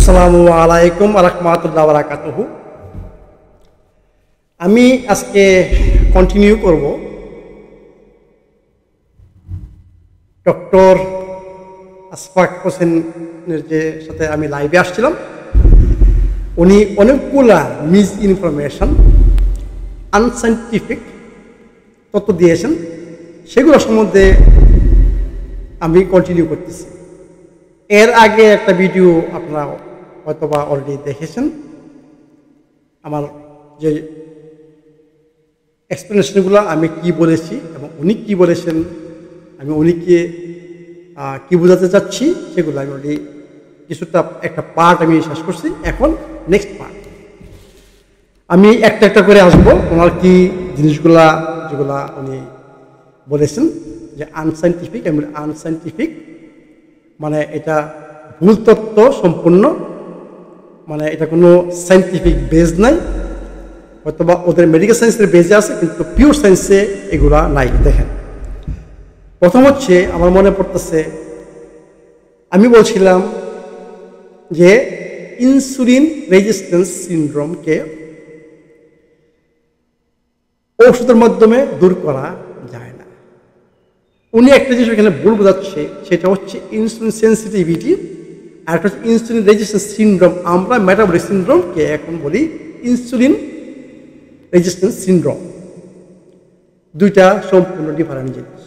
আসসালামু আলাইকুম রাহমাতুল্লাহি ওয়া বারাকাতুহু। আমি আজকে কন্টিনিউ করব ডক্টর আশফাক হোসেনের যে সাথে আমি লাইভে আসছিলাম। উনি অনেকগুলা মিস ইনফরমেশন, আনসাইন্টিফিক তথ্য দিয়েছেন, সেগুলো সম্বন্ধে আমি কন্টিনিউ করতেছি। এর আগে একটা ভিডিও আপনারা হয়তোবা অলরেডি দেখেছেন, আমার যে এক্সপ্লেনেশনগুলো আমি কি বলেছি এবং উনি কি বলেছেন, আমি উনিকে কি বোঝাতে চাচ্ছি, সেগুলো আমি অলরেডি কিছুটা একটা পার্ট আমি শেষ করছি। এখন নেক্সট পার্ট আমি একটা একটা করে আসবো। ওনার কি জিনিসগুলা যেগুলা উনি বলেছেন যে আনসাইন্টিফিক, আমি আনসাইন্টিফিক মানে এটা ভুল তত্ত্ব সম্পূর্ণ, মানে এটা কোনো সাইন্টিফিক বেজ নাই। হয়তোবা ওদের মেডিকেল সায়েন্সের বেজে আছে, কিন্তু পিওর সায়েন্সে এগুলা নাই। দেখেন, প্রথম হচ্ছে আমার মনে পড়তেছে, আমি বলছিলাম যে ইনসুলিন রেজিস্ট্যান্স সিনড্রোমকে ওষুধের মাধ্যমে দূর করা যায় না। উনি একটা জিনিস এখানে ভুল বোঝাচ্ছে, সেটা হচ্ছে ইনসুলিন সেন্সিটিভিটি, আর একটা হচ্ছে ইনসুলিন রেজিস্ট্যান্স সিনড্রোম। আমরা মেটাবলিক সিনড্রোমকে এখন বলি ইনসুলিন রেজিস্ট্যান্স সিনড্রোম। দুইটা সম্পূর্ণ ডিফারেন্ট জিনিস।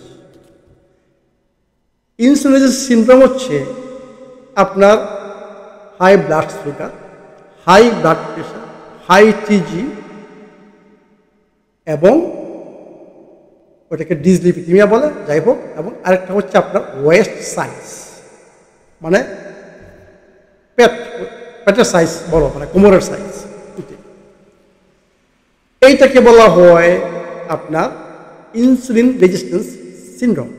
ইনসুলিন রেজিস্ট্যান্স সিনড্রোম হচ্ছে আপনার high blood sugar, high blood pressure, high TG এবং ওটাকে ডিসলিপিডিমিয়া বলে, যাই হোক। এবং আরেকটা হচ্ছে আপনার ওয়েস্ট সাইজ, মানে পেটের সাইজ বড়, মানে কোমরের সাইজ। এইটাকে বলা হয় আপনার ইনসুলিন রেজিস্ট্যান্স সিনড্রোম।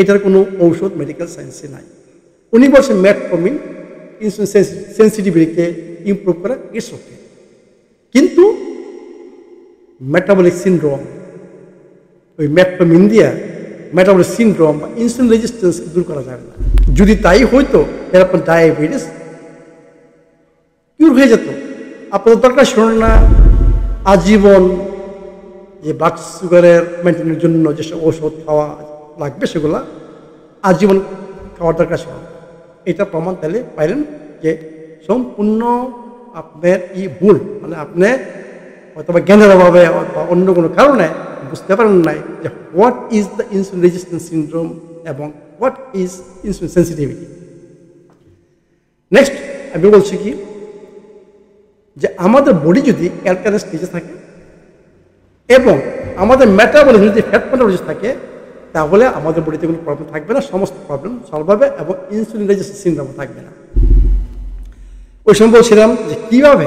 এটার কোনো ঔষধ মেডিকেল সায়েন্সে নাই। উনি বলছেন মেটফর্মিন ইনসুলিন সেন্সিটিভিটিকে ইমপ্রুভ করে, ইটস ওকে, কিন্তু মেটাবলিক সিনড্রোম, ওই মেটফর্মিন দিয়ে মেটাবলিক সিনড্রোম বা ইনসুলিন রেজিস্ট্যান্সকে দূর করা যাবে না। যদি তাই হইতো, এর আপনার ডায়াবেটিস কিউর হয়ে যেত। আপনাদের দরকার ছিল না আজীবন যে ব্লাড সুগারের মেনটেনের জন্য যেসব ঔষধ খাওয়া লাগবে, সেগুলো আজীবন খাওয়ার দরকার ছিল না। এটা প্রমাণ তাহলে পাইলেন যে সম্পূর্ণ আপনার ভুল, মানে আপনি হয়তো বা জ্ঞানের অভাবে বা অন্য কোনো কারণে বুঝতে পারেন নাই যে what is the insulin resistance syndrome এবং what is insulin sensitivity. Next আমি বলছি কি, যে আমাদের বডি যদি অ্যালকালাইন স্টেজে থাকে এবং আমাদের মেটাবলিজম যদি ফ্যাট মেটাবলিজম থাকে, তাহলে আমাদের বডিতে কোনো প্রবলেম থাকবে না, সমস্ত প্রবলেম সলভ হবে এবং ইনসুলিন রেজিস্ট্যান্স সিনড্রোম থাকবে না। ওই সময় বলছিলাম যে কীভাবে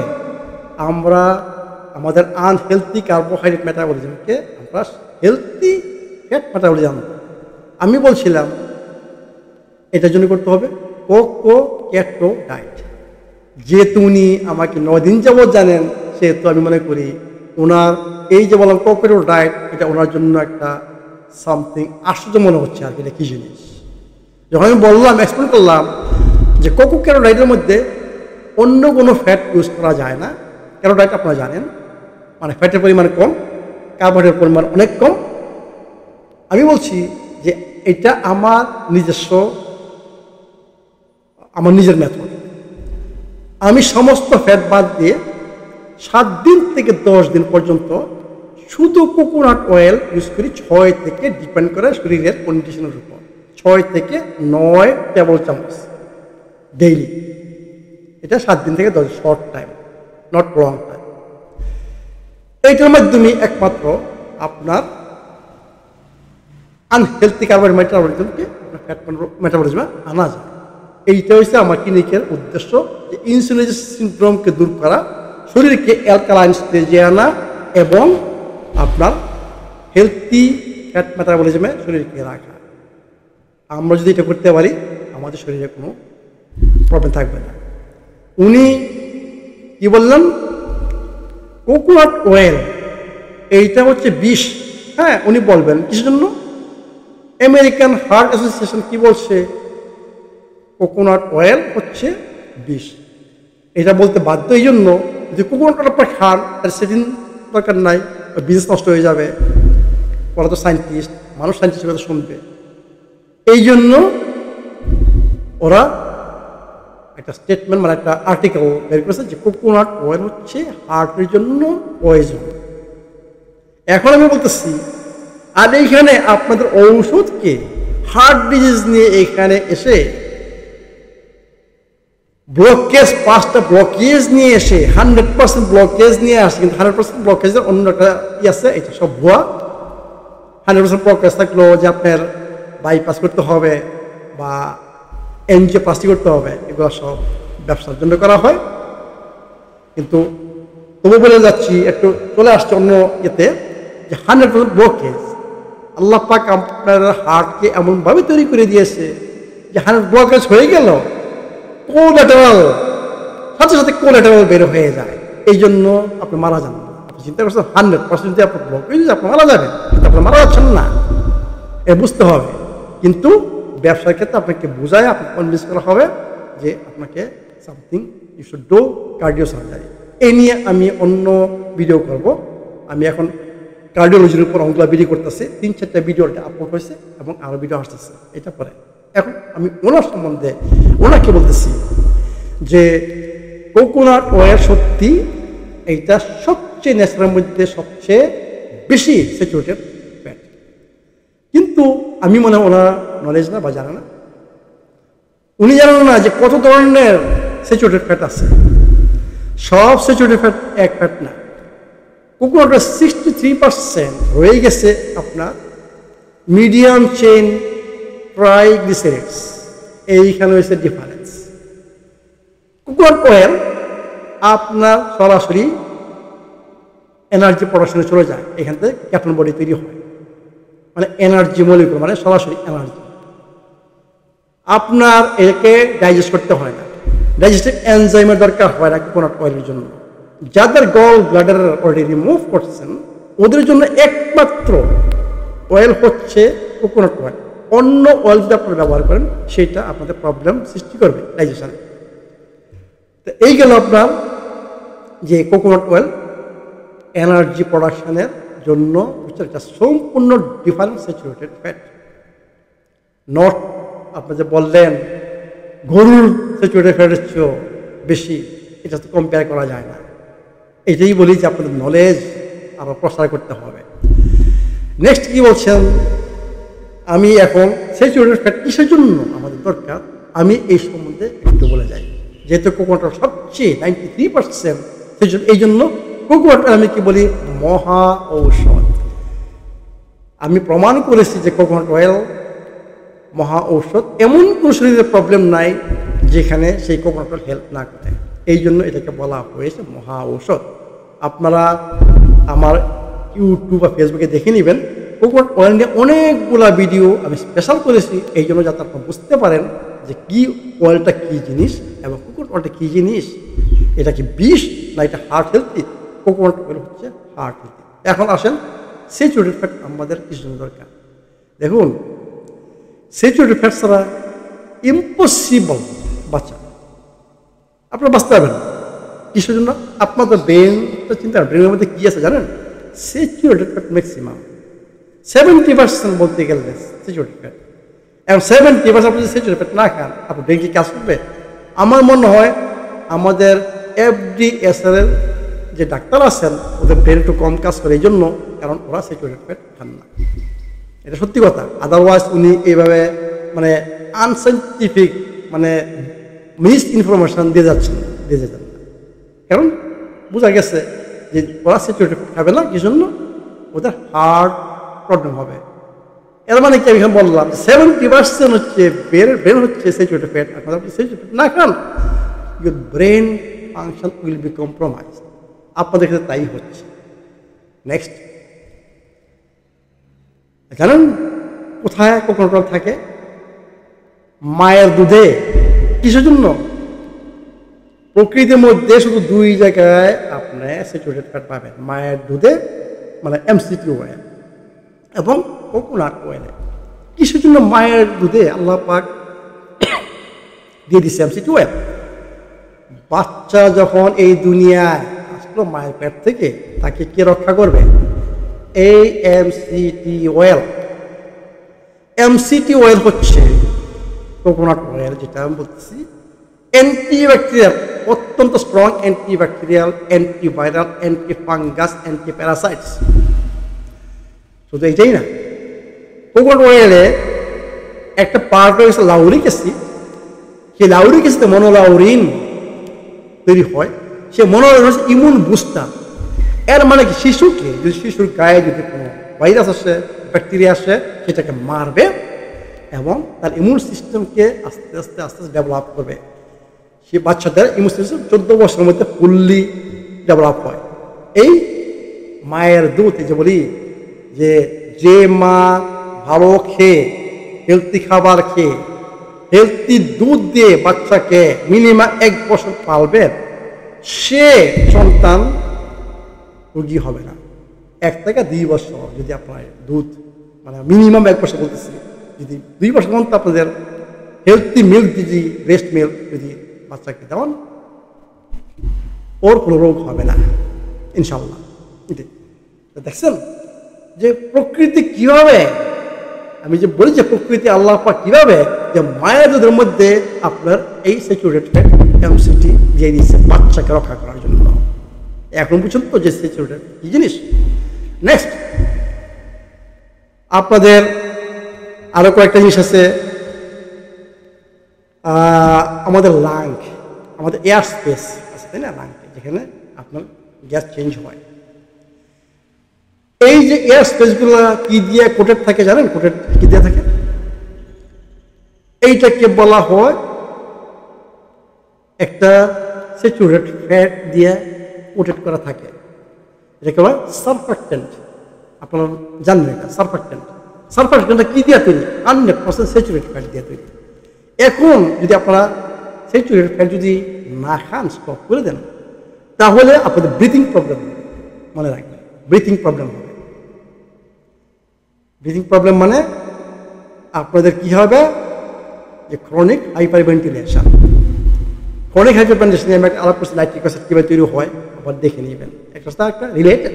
আমরা আমাদের আনহেলথি কার্বোহাইড্রেট মেটাবলিজমকে আমরা হেলথি ফ্যাট মেটাবলিজম, আমি বলছিলাম এটার জন্য করতে হবে কোকো ক্যাটো ডায়েট। যেহেতু উনি আমাকে 9 দিন যাবৎ জানেন, সেহেতু আমি মনে করি ওনার এই যে বললাম কোকো ক্যাটো ডায়েট, এটা ওনার জন্য একটা সামথিং আশ্চর্য মনে হচ্ছে আর কি, এটা কী জিনিস। যখন আমি বললাম, এক্সপ্লেন করলাম যে কোকো ক্যাটো ডায়েটের মধ্যে অন্য কোনো ফ্যাট ইউজ করা যায় না। ক্যাটো ডায়েট আপনারা জানেন, মানে ফ্যাটের পরিমাণ কম, কার্বোহাইড্রেটের পরিমাণ অনেক কম। আমি বলছি যে এটা আমার নিজের মেথড। আমি সমস্ত ফ্যাট বাদ দিয়ে 7 দিন থেকে 10 দিন পর্যন্ত শুধু কোকোনাট অয়েল ইউজ করি। 6 থেকে, ডিপেন্ড করে শরীরের কন্ডিশনের উপর, 6 থেকে 9 টেবিল চামচ ডেইলি। এটা 7 দিন থেকে 10, short time, not long time. এইটার মাধ্যমে একমাত্র আপনার আনহেলথি কার্বোহাইড্রেট মেটাবলিজমকে ফ্যাট মেটাবলিজমে আনা যায়। এইটা হচ্ছে আমার ক্লিনিকের উদ্দেশ্য, যে ইনসুলিন সিনড্রোমকে দূর করা, শরীরকে অ্যালকালাইন স্টেজে আনা এবং আপনার হেলথি ফ্যাট মেটাবলিজমে শরীরকে রাখা। আমরা যদি এটা করতে পারি, আমাদের শরীরে কোনো প্রবলেম থাকবে না। উনি কি বললেন, কোকোনাট অয়েল এইটা হচ্ছে বিষ। হ্যাঁ, উনি বলবেন কিসের জন্য। আমেরিকান হার্ট অ্যাসোসিয়েশন কি বলছে, কোকোনাট অয়েল হচ্ছে বিষ। এটা বলতে বাধ্য এই জন্য যে কোকোনাট অয়েল আপনার খান তার সেদিন দরকার নাই, বিজনেস নষ্ট হয়ে যাবে। ওরা তো সায়েন্টিস্ট, মানুষ সায়েন্টিস্টের কথা শুনবে। এই জন্য ওরা একটা স্টেটমেন্ট মানে একটা আর্টিকেল বের করেছে যে কোকোনাট অয়েল হচ্ছে হার্টের জন্য পয়জন। এখন আমি বলতেছি, আর এইখানে আপনাদের ঔষধকে হার্ট ডিজিজ নিয়ে এখানে এসে ব্লকেজ, 5টা ব্লকেজ নিয়ে এসে 100% ব্লকেজ নিয়ে আসে, কিন্তু 100% ব্লকেজের অন্য একটা ই আছে, এটা সব ভুয়া। 100% ব্লকেজ থাকলেও যে আপনার বাইপাস করতে হবে বা এনজিওপ্লাস্টি করতে হবে, এগুলো সব ব্যবসার জন্য করা হয়। কিন্তু তবু বলে যাচ্ছি, একটু চলে আসছে অন্য ইয়েতে, যে 100% ব্লকেজ আল্লাহ পাক আপনার হার্টকে এমনভাবে তৈরি করে দিয়েছে যে 100 ব্লকেজ হয়ে গেল, কোল্যাটারাল সাথে সাথে কোল্যাটারাল বের হয়ে যায়। এই জন্য আপনি মারা যান না। আপনি চিন্তা করছেন 100% যদি আপনার ব্লকেজ আপনি মারা যাবেন, কিন্তু আপনি মারা যাচ্ছেন না, এ বুঝতে হবে। কিন্তু ব্যবসার ক্ষেত্রে আপনাকে বোঝায়, আপনাকে কনভিন্স করা হবে যে আপনাকে something you should do cardio surgery. এই নিয়ে আমি অন্য ভিডিও করব। আমি এখন কার্ডিওলজির উপর অনেকগুলো ভিডিও করতেছি, 3-4টা ভিডিও আপলোড হয়েছে এবং আরও ভিডিও আসতেছে এটা পরে। এখন আমি ওনার সম্বন্ধে ওনাকে বলতেছি যে কোকোনাট অয়েল সত্যি এইটা সবচেয়ে ন্যাচারালের মধ্যে সবচেয়ে বেশি স্যাচুরেটেড ফ্যাট, কিন্তু আমি মনে হয় ওনার নলেজ না বা জানে না। উনি জানেন না যে কত ধরনের স্যাচুরেটেড ফ্যাট আছে। সব স্যাচুরেটেড ফ্যাট এক ফ্যাট না। কোকোনাটের 63% রয়ে গেছে আপনার মিডিয়াম চেইন ট্রাইগ্লিসারাইডস। এইখানে হয়েছে ডিফারেন্স। কোকোনাট অয়েল আপনার সরাসরি এনার্জি প্রোডাকশনে চলে যায়, এখান থেকে ক্যাটন বডি তৈরি হয়, মানে এনার্জি মলিকুল, মানে সরাসরি এনার্জি। আপনার একে ডাইজেস্ট করতে হয় না, ডাইজেস্টিভ এনজাইমের দরকার হয় না কোকোনাট অয়েলের জন্য। যাদের গল ব্লাডার অলরেডি রিমুভ করছেন ওদের জন্য একমাত্র অয়েল হচ্ছে কোকোনাট অয়েল। অন্য অয়েল যদি আপনারা ব্যবহার করেন সেটা আপনাদের প্রবলেম সৃষ্টি করবে ডাইজেশনে। তো এই গেল আপনার যে কোকোনাট অয়েল এনার্জি প্রোডাকশনের জন্য এটা সম্পূর্ণ ডিফারেন্ট স্যাচুরেটেড ফ্যাট। নট আপনি যে বললেন গরুর স্যাচুরেটেড ফ্যাটের চেয়েও বেশি, এটা তো কম্পেয়ার করা যায় না। এটাই বলি যে আপনাদের নলেজ আরও প্রসার করতে হবে। নেক্সট কি বলছেন, আমি এখন স্যাচুরেটেড ফ্যাট কিসের জন্য আমাদের দরকার আমি এই সম্বন্ধে একটু বলে যাই। যেহেতু কোকোনাট সবচেয়ে 93% এই জন্য কোকোনাট আমি কি বলি মহা ঔষধ। আমি প্রমাণ করেছি যে কোকোনাট অয়েল মহা ঔষধ। এমন কোনো শরীরের প্রবলেম নাই যেখানে সেই কোকোনাট অয়েল হেল্প না করে। এই জন্য এটাকে বলা হয়েছে মহা ঔষধ। আপনারা আমার ইউটিউব বা ফেসবুকে দেখে নেবেন, কোকোনাট অয়েল নিয়ে অনেকগুলা ভিডিও আমি স্পেশাল করেছি, এই জন্য যাতে আপনারা বুঝতে পারেন যে কি অয়েলটা কী জিনিস এবং কোকোনাট অয়েলটা কী জিনিস। এটা কি বিষ না এটা হার্ট হেলথি? কোকোনাট অয়েল হচ্ছে হার্ট হেলথি। এখন আসেন স্যাচুরেটেড ফ্যাট আমাদের কিছু জন্য দরকার। দেখুন, স্যাচুরেটেড ফ্যাট ছাড়া ইম্পসিবল বাঁচা, আপনারা বাঁচতে পারবেন না। কিসের জন্য? আপনাদের ব্রেনটা চিন্তা করেন, ব্রেনের মধ্যে কী আছে জানেন? স্যাচুরেটেড ফ্যাট ম্যাক্সিমাম 70% বলতে গেলে স্যাচুরেটেড ফ্যাট। এবং 70% আপনি যদি স্যাচুরেটেড ফ্যাট না খান আপনার ব্রেন কি কাজ করবে? আমার মনে হয় আমাদের FDSR যে ডাক্তার আছেন ওদের ব্রেন একটু কম কাজ করে, এই জন্য, কারণ ওরা স্যাচুরেটেড ফ্যাট খান না। এটা সত্যি কথা। আদারওয়াইজ উনি এইভাবে মানে আনসাইন্টিফিক মানে মিস ইনফরমেশন দিয়ে যাচ্ছেন না। কারণ বোঝা গেছে যে ওরা স্যাচুরেটেড ফ্যাট খাবে না, কি জন্য? ওদের হার্ট প্রবলেম হবে। এর মানে কি আমি এখানে বললাম 70% হচ্ছে ব্রেন হচ্ছে স্যাচুরেটেড ফ্যাট। আপনারা যদি স্যাচুরেটেড ফ্যাট না খান your brain function will be compromised. আপনাদের ক্ষেত্রে তাই হচ্ছে। নেক্সট, জানেন কোথায় কোকোনাট অয়েল থাকে? মায়ের দুধে। কিসের জন্য? প্রকৃতির মধ্যে শুধু 2 জায়গায় আপনি স্যাচুরেটেড ফ্যাট পাবেন, মায়ের দুধে মানে MCT অয়েল এবং কোকোনাট অয়েলে। কিসের জন্য মায়ের দুধে আল্লাহ পাক দিয়ে দিচ্ছে MCT অয়েল? বাচ্চা যখন এই দুনিয়ায় আসলো মায়ের পেট থেকে, তাকে কে রক্ষা করবে? এই এমসিটি অয়েল। এমসিটি অয়েল হচ্ছে কোকোনাট অয়েল, যেটা আমি বলতেছি অ্যান্টিব্যাকটেরিয়াল, অত্যন্ত স্ট্রং অ্যান্টিব্যাকটেরিয়াল, অ্যান্টিভাইরাল, অ্যান্টিফাঙ্গাস, অ্যান্টিপ্যারাসাইটস। শুধু এইটাই না, কোকোনাট অয়েলে একটা পার্ট রয়েছে লাউরিক অ্যাসিড। সেই লাউরিক অ্যাসিডে মনোলাউরিন তৈরি হয়। সে মনোলাউরিন হচ্ছে ইমিউন বুস্টার। এর মানে কি, শিশুকে যদি শিশুর গায়ে যদি কোনো ভাইরাস আসে, ব্যাকটেরিয়া আসে, সেটাকে মারবে এবং তার ইমিউন সিস্টেমকে আস্তে আস্তে আস্তে আস্তে ডেভেলপ করবে। সে বাচ্চাদের ইমিউন সিস্টেম 14 বছরের মধ্যে ফুললি ডেভেলপ হয়। এই মায়ের দুধ, এই যে বলি যে মা ভালো খেয়ে, হেলদি খাবার খেয়ে, হেলদি দুধ দিয়ে বাচ্চাকে মিনিমাম 1 বছর পালবে, সে সন্তান রোগী হবে না। 1 থেকে 2 বছর যদি আপনার দুধ, মানে মিনিমাম 1 বছর বলতেছি, যদি 2 বছর পর্যন্ত আপনাদের হেলদি মিল্ক, যদি ব্রেস্ট মিল্ক যদি বাচ্চাকে দেওয়ান, ওর কোনো রোগ হবে না ইনশাল্লাহ। দেখছেন যে প্রকৃতি কিভাবে, আমি যে বলি যে প্রকৃতি আল্লাহ পাক কিভাবে যে মায়ের দুধের মধ্যে আপনার এই স্যাচুরেটেড ফ্যাট এমসিটি দিয়ে দিয়েছে বাচ্চাকে রক্ষা করার জন্য। এখন পর্যন্ত যে স্যাচুরেটেড কি জিনিস। নেক্সট, আপনাদের আরো কয়েকটা জিনিস আছে। আমাদের লাং, আমাদের এয়ার স্পেস আছে, তাই না? লাং, যেখানে আপনার গ্যাস চেঞ্জ হয়। এই যে এয়ার স্পেসগুলো কি দিয়ে কোটেড থাকে জানেন? কোটেড কি দিয়ে থাকে? এইটাকে বলা হয় একটা স্যাচুরেটেড ফ্যাট দিয়ে কোটেড করা থাকে। এটাকে বলা সারফ্যাক্টেন্ট। আপনারা জানবেন এটা সারফ্যাক্টেন্ট। সারফ্যাক্টেন্টটা কি দিয়ে তৈরি? 100% স্যাচুরেটেড ফ্যাট দিয়ে তৈরি। এখন যদি আপনারা স্যাচুরেটেড ফ্যাট যদি না খান, স্টপ করে দেন, তাহলে আপনাদের ব্রিথিং প্রবলেম হবে। মনে রাখবেন, ব্রিথিং প্রবলেম হবে। ব্রিথিং প্রবলেম মানে আপনাদের কি হবে? যে ক্রনিক হাইপারভেন্টিলেশন। ক্রনিক হাইপারভেন্টিলেশন আমি একটা আলাপ করছি, লাইট্রিক অ্যাসিড কীভাবে তৈরি হয়, আবার দেখে নেবেন। একটা রিলেটেড।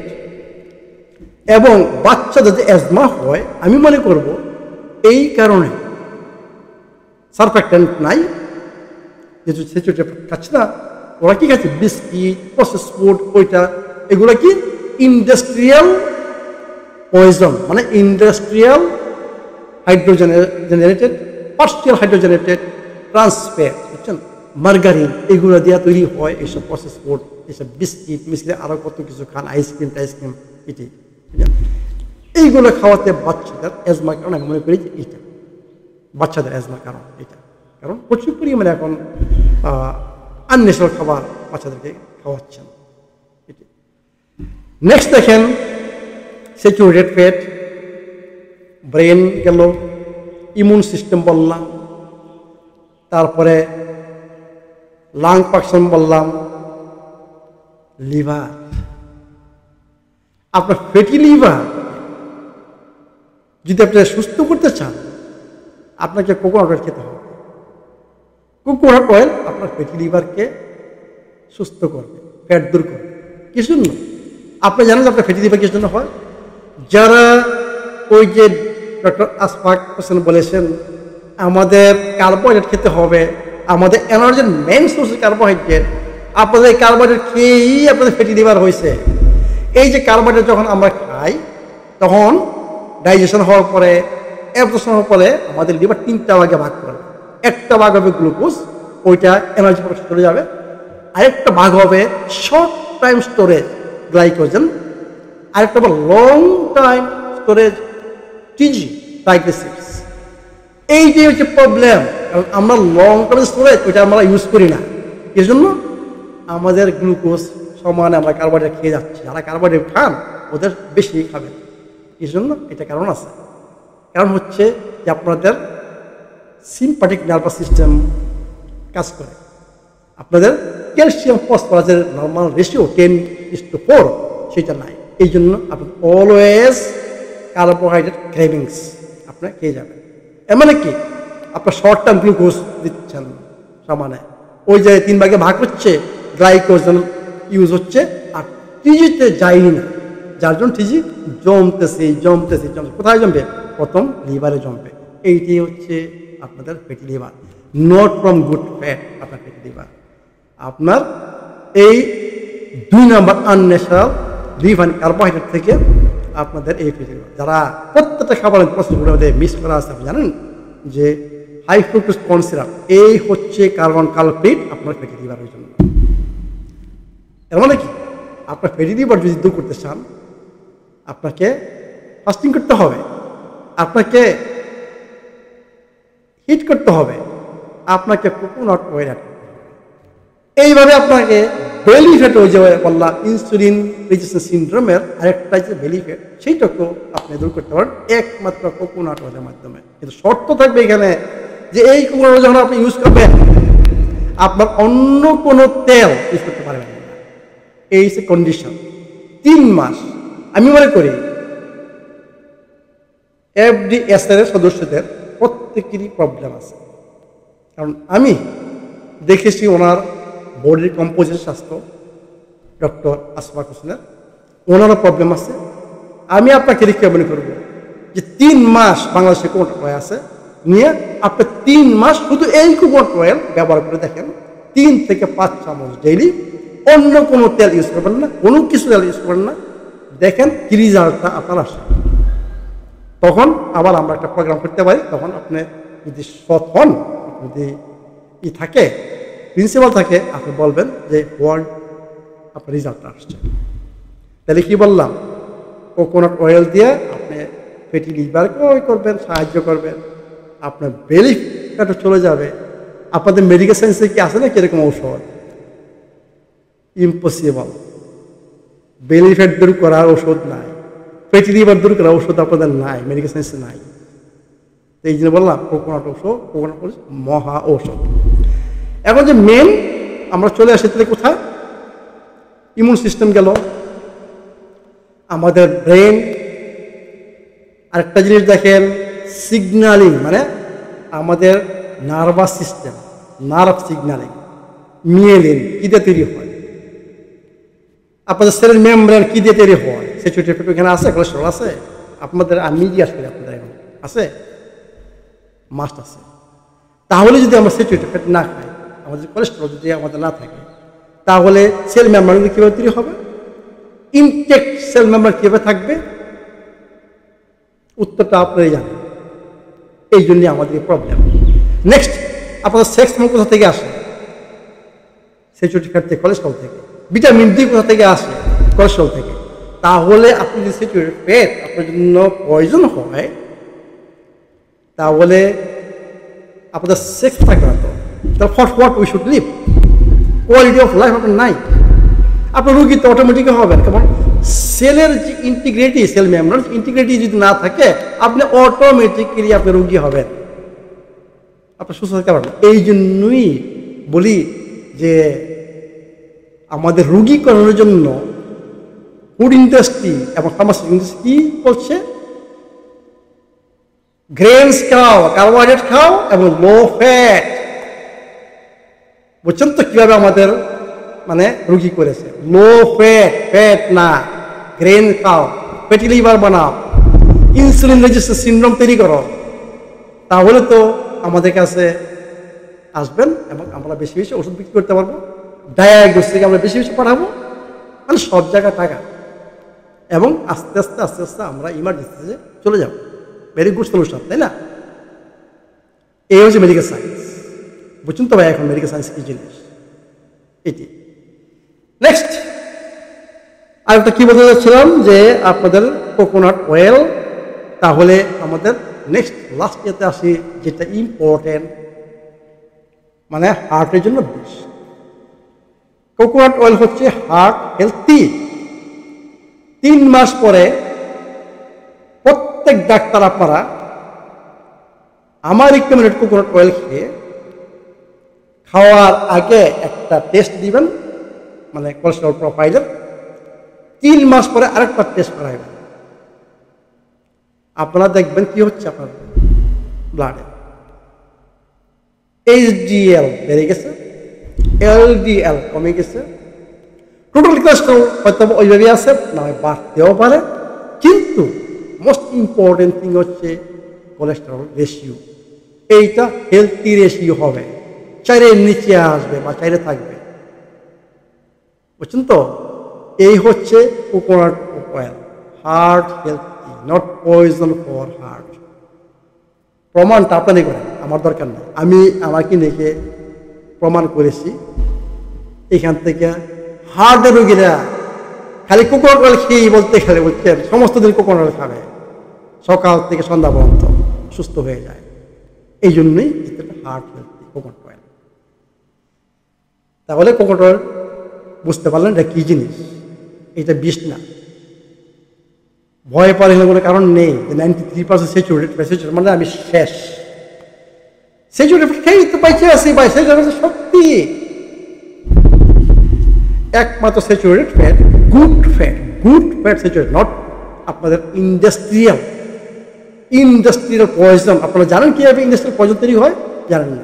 এবং বাচ্চাদের যে অ্যাজমা হয়, আমি মনে করব এই কারণে সারফ্যাক্টেন্ট নাই, যেহেতু স্যাচুরেটেড খাচ্ছে না। ওরা কি খাচ্ছে? বিস্কিট, প্রসেস ফুড, ওইটা, এগুলো কি ইন্ডাস্ট্রিয়াল পয়জন, মানে ইন্ডাস্ট্রিয়াল হাইড্রোজেনারেটেড, পার্সিয়াল হাইড্রোজেনারেটেড ট্রান্সফ্যাট, বুঝছেন? মার্গারিন, এগুলো দিয়ে তৈরি হয় এইসব প্রসেস ফুড, এইসব বিস্কিট মিস্কিট, আরও কত কিছু খান, আইসক্রিম টাইসক্রিম, এটি। এইগুলো খাওয়াতে বাচ্চাদের অ্যাজমার কারণ আমি মনে করি যে এইটা বাচ্চাদের অ্যাজমার কারণ এটা। কারণ প্রচুর পরিমাণে এখন আনন্যাচারাল খাবার বাচ্চাদেরকে খাওয়াচ্ছেন। নেক্সট দেখেন, স্যাচুরেটেড ফ্যাট, ব্রেন গেল, ইমিউন সিস্টেম বললাম, তারপরে লাং ফাংশন বললাম, লিভার। আপনার ফ্যাটি লিভার যদি আপনি সুস্থ করতে চান, আপনাকে কোকোনাট অয়েল খেতে হবে। কোকোনাট অয়েল আপনার ফ্যাটি লিভারকে সুস্থ করবে, ফ্যাট দূর করবে। কি জন্য? আপনি জানেন যে আপনার ফ্যাটি লিভার কিসের জন্য হয়? যারা ওই যে ডক্টর আশফাক হোসেন বলেছেন আমাদের কার্বোহাইড্রেট খেতে হবে, আমাদের এনার্জির মেইন সোর্স কার্বোহাইড্রেট, আপনাদের কার্বোহাইড্রেট খেয়েই আপনাদের ফ্যাটি লিভার হয়েছে। এই যে কার্বোহাইড্রেট যখন আমরা খাই, তখন ডাইজেশন হওয়ার পরে, অ্যাবজর্পশন হওয়ার পরে আমাদের লিভার 3টা ভাগে ভাগ করবে। একটা ভাগ হবে গ্লুকোজ, ওইটা এনার্জি প্রোডাকশন চলে যাবে। আরেকটা ভাগ হবে শর্ট টাইম স্টোরেজ, গ্লাইকোজেন। আরেকটা হবে লং টাইম স্টোরেজ, টিজি, ট্রাইগ্লিসাইডস। এই যে হচ্ছে প্রবলেম, কারণ আমরা লং টাইম স্টোরেজ ওইটা আমরা ইউজ করি না। এর জন্য আমাদের গ্লুকোজ সমানে আমরা কার্বোহাইড্রেট খেয়ে যাচ্ছি। যারা কার্বোহাইড্রেট খান ওদের বেশি খাবেন। এর জন্য এটা কারণ আছে। কারণ হচ্ছে যে আপনাদের সিম্প্যাথিক নার্ভাস সিস্টেম কাজ করে। আপনাদের ক্যালসিয়াম ফসফরাসের নর্মাল রেশিও 10:4 সেটা নাই। এই জন্য আপনি অলওয়েজ কার্বোহাইড্রেট ক্রেভিংস আপনার খেয়ে যাবেন। এর মানে কি? আপনার শর্ট টার্ম গ্লুকোজ দিচ্ছেন সমানে, ওই যে 3 ভাগে ভাগ হচ্ছে, গ্লাইকোজেন ইউজ হচ্ছে, আর টিজিতে যায়নি না, যার জন্য টিজি জমতেছে। কোথায় জমবে? প্রথম লিভারে জমবে। এইটি হচ্ছে আপনাদের fatty liver, not from good fat. আপনার ফ্যাটি লিভার আপনার এই 2 নম্বর আনন্যাচারাল রিফাইন্ড কার্বোহাইড্রেট থেকে আপনাদের এই ফ্যাটি লিভার। যারা প্রত্যেকটা খাবারের প্রশ্নগুলোর মধ্যে মিস করা আছে, আপনি জানেন যে হাই ফ্রুক্টোজ কর্ন সিরাপ এই হচ্ছে কার্বন কালপ্রিট আপনার ফ্যাটি লিভারের জন্য। এর মানে কি, আপনার ফ্যাটি লিভার যদি দূর করতে চান, আপনাকে ফাস্টিং করতে হবে, আপনাকে হিট করতে হবে, আপনাকে কোকোনাট অয়েল অ্যাড করতে হবে। এইভাবে আপনাকে বেলি ফ্যাট, ওই যে বললাম ইনসুলিন রেজিস্ট্যান্স সিনড্রোমের আরেকটা যে বেলি ফ্যাট, সেইটাকেও আপনি দূর করতে পারেন একমাত্র কোকোনাট অয়েলের মাধ্যমে। কিন্তু শর্ত থাকবে এখানে যে এই কোকোনাট অয়েল যখন আপনি ইউজ করবেন, আপনার অন্য কোনো তেল ইউজ করতে পারবেন না। এই হচ্ছে কন্ডিশন। 3 মাস। আমি মনে করি এফডিএসএর সদস্যদের প্রত্যেকেরই প্রবলেম আছে, কারণ আমি দেখেছি ওনার বডির কম্পোজিশন স্বাস্থ্য ডক্টর আশফাক হোসেনের, ওনারও প্রবলেম আছে। আমি আপনাকে রিকমেন্ড করব যে 3 মাস বাংলাদেশে কোকোনাট অয়েল আছে নিয়ে আপনি 3 মাস শুধু এই কোকোনাট অয়েল ব্যবহার করে দেখেন, 3 থেকে 5 চামচ ডেইলি, অন্য কোনো তেল ইউজ করবেন না, কোনো কিছু তেল ইউজ করবেন না, দেখেন কি রেজাল্টটা আপনার আসে। তখন আবার আমরা একটা প্রোগ্রাম করতে পারি। তখন আপনি যদি সৎ হন, যদি থাকে প্রিন্সিপাল থাকে, আপনি বলবেন যে ওয়ার্ল্ড আপনার রেজাল্টটা আসছে। তাহলে কি বললাম, কোকোনাট অয়েল দিয়ে আপনি ফ্যাটি লিভারকে ওই করবেন, সাহায্য করবেন, আপনার বেলি ফ্যাটও চলে যাবে। আপনাদের মেডিকেল সায়েন্সে কি আছে না কিরকম ঔষধ? ইম্পসিবল। বেলি ফ্যাট দূর করার ওষুধ নাই, ফ্যাটি লিভার দূর করার ওষুধ আপনাদের নাই, মেডিকেল সায়েন্সে নাই। তো এই জন্য বললাম কোকোনাট মহা ঔষধ। এখন যে মেন আমরা চলে আসি তাহলে কোথায়? ইমিউন সিস্টেম গেল, আমাদের ব্রেন। আরেকটা জিনিস দেখেন, সিগন্যালিং, মানে আমাদের নার্ভাস সিস্টেম, নার্ভ সিগন্যালিং, মিয়েলিন কি দিয়ে তৈরি হয়, আপনাদের সেলের মেমব্রেন কি দিয়ে তৈরি হয়, স্যাচুরেটেড ফ্যাট এখানে আছে, কোলেস্টেরল আছে, আপনাদের আমি জিজ্ঞাসা করি আপনাদের এখন আছে, মাস্ট আছে। তাহলে যদি আমরা স্যাচুরেটেড ফ্যাট না খাই, আমাদের কোলেস্টেরল যদি আমাদের না থাকে, তাহলে সেল মেমব্রেন কীভাবে তৈরি হবে? ইনটেক্ট সেল মেমব্রেন কীভাবে থাকবে? উত্তরটা আপনারাই জানেন। এই জন্যই আমাদের প্রবলেম। নেক্সট, আপনাদের সেক্স হরমোন কোথা থেকে আসে? স্যাচুরেটেড ফ্যাট থেকে, কোলেস্টেরল থেকে। ভিটামিন ডি কোথা থেকে আসে? কোলেস্টেরল থেকে। তাহলে আপনি যদি স্যাচুরেটেড ফ্যাট আপনার জন্য পয়জন হয়, তাহলে আপনাদের সেক্স থাকবে না। তো what we should live, quality of life আপনার নাই। আপনার রুগী তো অটোমেটিকই হবেন, কারণ সেলের যে ইন্টিগ্রিটি, সেল মেমব্রেন ইন্টিগ্রিটি যদি না থাকে, আপনি অটোমেটিক্যালি আপনি রুগী হবেন, আপনার সুস্থ থাকতে পারবেন। এই জন্যই বলি যে আমাদের রুগী করানোর জন্য ফুড ইন্ডাস্ট্রি এবং ফার্মাসিউটিক্যাল ইন্ডাস্ট্রি কি করছে? গ্রেনস খাও, কার্বোহাইড্রেট খাও এবং লো ফ্যাট। বুঝছেন তো কিভাবে আমাদের মানে রুগী করেছে? লো ফ্যাট, ফ্যাট না, গ্রেন খাও, ফ্যাটি লিভার বানাও, ইনসুলিন রেজিস্ট্যান্স সিনড্রোম তৈরি করো, তাহলে তো আমাদের কাছে আসবেন এবং আমরা বেশি বেশি ওষুধ বিক্রি করতে পারবো, ডায়াগনোস্টিক আমরা বেশি বেশি পাঠাবো, মানে সব জায়গায় টাকা, এবং আস্তে আস্তে আমরা ইমার্জেন্সিতে চলে যাব। ভেরি গুড সলিউশন, তাই না? এই হচ্ছে মেডিকেল সায়েন্স। বুঝছেন তো ভাই এখন মেডিকেল সায়েন্স কি জিনিস? এটি। নেক্সট আরেকটা কি বলতে চাচ্ছিলাম, যে আপনাদের কোকোনাট অয়েল, তাহলে আমাদের নেক্সট লাস্ট ইয়েতে আসি, যেটা ইম্পর্টেন্ট, মানে হার্টের জন্য বেশ। কোকোনাট অয়েল হচ্ছে হার্ট হেলথি। 3 মাস পরে প্রত্যেক ডাক্তার আপনারা আমার রিকমেন্ডেড কোকোনাট অয়েল খেয়ে খাওয়ার আগে একটা টেস্ট দিবেন, মানে কোলেস্টেরল প্রোফাইলের। 3 মাস পরে আরেকটা টেস্ট করাইবেন, আপনারা দেখবেন কি হচ্ছে আপনার ব্লাডে। এইচডিএল বেড়ে গেছে, এলডিএল কমে গেছে, টোটাল কোলেস্টেরল হয়তো ওইভাবেই আছে, না হয় বাড়তেও পারে, কিন্তু মোস্ট ইম্পর্টেন্ট থিং হচ্ছে কোলেস্টেরল রেশিও। এইটা হেলথি রেশিও হবে, 4-এর নিচে আসবে বা 4-এ থাকবে, বুঝছেন তো? এই হচ্ছে coconut oil, heart healthy, not poison for heart. প্রমাণটা আপনারই করেন, আমার দরকার নেই। আমি আমাকে দেখে প্রমাণ করেছি। এখান থেকে হার্টের রোগীরা খালি কোকোনাট অয়েল খেয়েই বলতে গেলে বলছেন সমস্ত দিন কোকোনাট অয়েল খাবে, সকাল থেকে সন্ধ্যা পর্যন্ত সুস্থ হয়ে যায়। এই জন্যই এটা হার্ট হেলথি কোকোনাট অয়েল। তাহলে কোকোনাট অয়েল বুঝতে পারলেন এটা কী জিনিস, এটা বিষ না। ভয় পাওয়ার কোনো কারণ নেই। 93% স্যাচুরেটেড মানে আমি শেষ, স্যাচুরেটেড খেয়েই তো পাইছে আছি ভাই, সেটা হচ্ছে সত্যি। একমাত্র saturated fat, good fat saturated, not আপনাদের ইন্ডাস্ট্রিয়াল পয়জন। আপনারা জানেন কীভাবে ইন্ডাস্ট্রিয়াল পয়জন তৈরি হয়? জানেন না।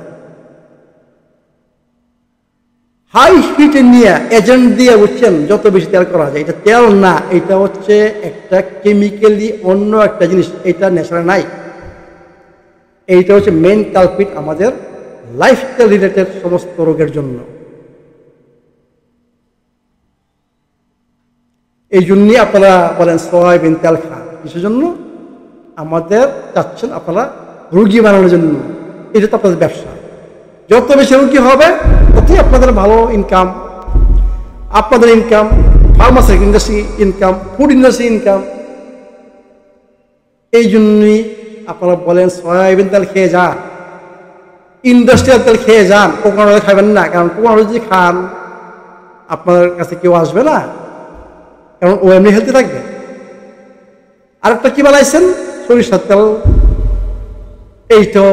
হাই হিটে নিয়ে এজেন্ট দিয়ে বুঝছেন যত বেশি তেল করা যায়, এটা তেল না, এটা হচ্ছে একটা কেমিক্যালি অন্য একটা জিনিস, এটা ন্যাচারাল নাই। এইটা হচ্ছে মেইন কালপিট আমাদের লাইফস্টাইল রিলেটেড সমস্ত রোগের জন্য। এই জন্যই আপনারা বলেন সয়াবিন তেল খান, কিসের জন্য? আমাদের চাচ্ছেন আপনারা রুগী বানানোর জন্য। এটা তো আপনাদের ব্যবসা, যত বেশি রুগী হবে ততই আপনাদের ভালো ইনকাম, আপনাদের income, pharmaceutical industry income, food industry income. এই জন্যই আপনারা বলেন সয়াবিন তেল খেয়ে যান, ইন্ডাস্ট্রিয়াল তেল খেয়ে যান, কোকোনাট অয়েল খাবেন না। কারণ কোকোনাট অয়েল যদি খান আপনার কাছে কেউ আসবে না, কারণ ও এমনি হেলথি থাকবে। আরেকটা কি বানাইছেন? সরিষার তেল, এইটাও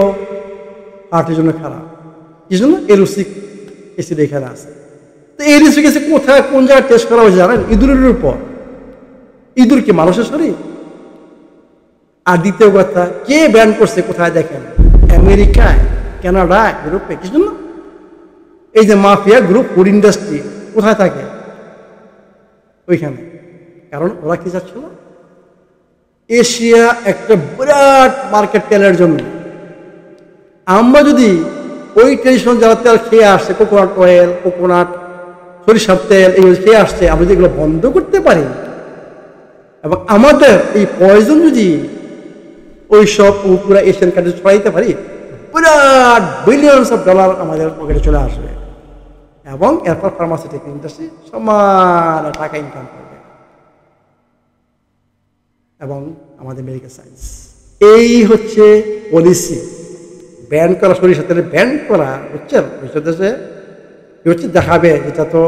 হার্টের জন্য খারাপ। কি জন্য? এরুসিক অ্যাসিড এখানে আছে। তো এরুসিক অ্যাসিড কোথায় কোন জায়গায় টেস্ট করা হয়েছে জানেন? ইঁদুরের উপর। ইঁদুর কি মানুষের শরীর? আর দ্বিতীয় কথা, কে ব্যান করছে কোথায় দেখেন? আমেরিকায়, কানাডায়, ইউরোপে। কি জন্য? এই যে মাফিয়া গ্রুপ, ফুড ইন্ডাস্ট্রি কোথায় থাকে? ওইখানে। কারণ ওরা কি চাচ্ছিল? এশিয়া একটা বিরাট মার্কেট তেলের জন্য। আমরা যদি ওই ট্রেডিশনাল যারা তেল খেয়ে আসছে, কোকোনাট অয়েল, কোকোনাট, সরিষার তেল, এগুলো খেয়ে আসছে, আমরা যদি এগুলো বন্ধ করতে পারি এবং আমাদের এই পয়জন যদি ওই সব পুরো এশিয়ান কান্ট্রি ছড়াইতে পারি, বিরাট বিলিয়নস অফ ডলার আমাদের পকেটে চলে আসবে এবং এরপর ফার্মাসিউটিক্যাল ইন্ডাস্ট্রি সমান টাকা ইনকাম করবে এবং আমাদের মেডিকেল সায়েন্স। এই হচ্ছে পলিসি। ব্যান করা, সরিষার তেলে ব্যান করা হচ্ছে দেশে কি হচ্ছে দেখাবে যেটা তো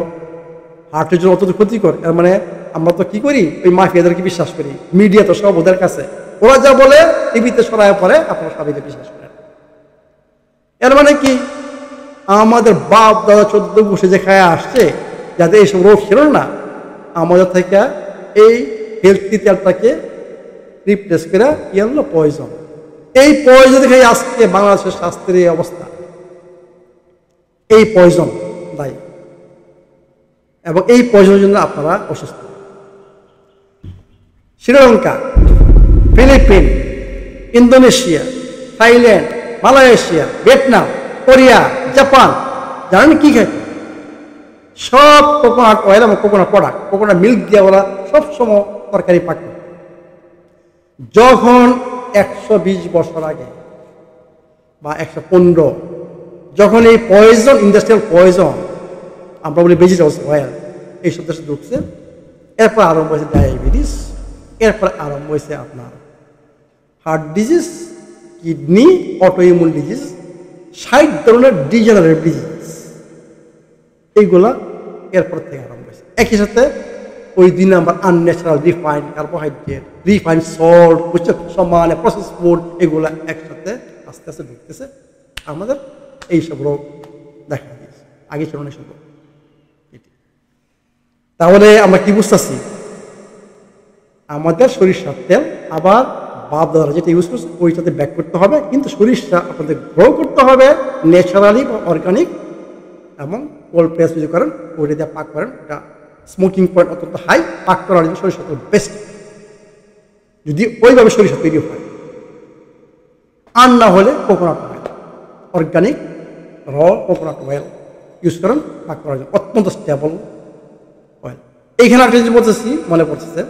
হার্টের জন্য অত ক্ষতিকর। এর মানে আমরা তো কি করি? ওই মাফিয়াদেরকে বিশ্বাস করি, মিডিয়া তো সব ওদের কাছে, ওরা যা বলে টিভিতে ছড়ায় পরে আপনারা সবাই বিশ্বাস করেন। এর মানে কি? আমাদের বাপ দাদা 14 বসে যে খায় আসছে, যাদের এইসব রোগ ছিল না, আমাদের থেকে এই হেলথি তেলটাকে রিপ্লেস করে কি হলো? পয়জন। এই পয়জন দেখে আজকে বাংলাদেশের স্বাস্থ্যের এই অবস্থা, এই পয়জন দায়ী এবং এই পয়জনের জন্য আপনারা অসুস্থ। Sri Lanka, Philippines, Indonesia, Thailand, Malaysia, Vietnam, Korea, Japan, জানেন কি খায়? সব কোকোনাট অয়েল এবং কোকোনাট প্রোডাক্ট, কোকোনাট মিল্ক দিয়ে ওরা সবসময় তরকারি পাক করে। যখন 120 বছর আগে বা 115, যখন এই পয়জন, ইন্ডাস্ট্রিয়াল পয়জন, আমরা বলি ভেজিটেবলস অয়েল, এইসব দেশে ঢুকছে, এরপর আরম্ভ হয়েছে ডায়াবেটিস, এরপর আরম্ভ হয়েছে আপনার heart disease, kidney, autoimmune disease, 60 ধরনের ডিজেনারেটিভ ডিজিজ, এইগুলা এরপর থেকে আরম্ভ হয়েছে। একই সাথে ওই 2 number unnatural refined carbohydrate, refined salt, সমানে প্রসেস ফুড, এগুলা একসাথে আস্তে আস্তে ঢুকতেছে, আমাদের এইসব রোগ দেখা দিয়েছে। আগে ছিল না এইসব রোগ। তাহলে আমরা কি বুঝতেছি? আমাদের সরিষার তেল আবার বাপ দাদারা যেটা ইউজ করছে ওইটাতে ব্যাক করতে হবে, কিন্তু সরিষা আপনাদের গ্রো করতে হবে ন্যাচারালি বা অর্গানিক এবং কোল্ড প্রেস যদি করেন ওইটা দিয়ে পাক করেন, এটা স্মোকিং পয়েন্ট অত্যন্ত হাই, পাক করার জন্য সরিষার তেল বেস্ট যদি ওইভাবে সরিষা তৈরি হয়। আর না হলে কোকোনাট অয়েল, অর্গানিক র কোকোনাট অয়েল ইউজ করেন পাক করার জন্য, অত্যন্ত স্টেবল অয়েল। এইখানে একটা জিনিস বলতেছি মনে পড়তেছে,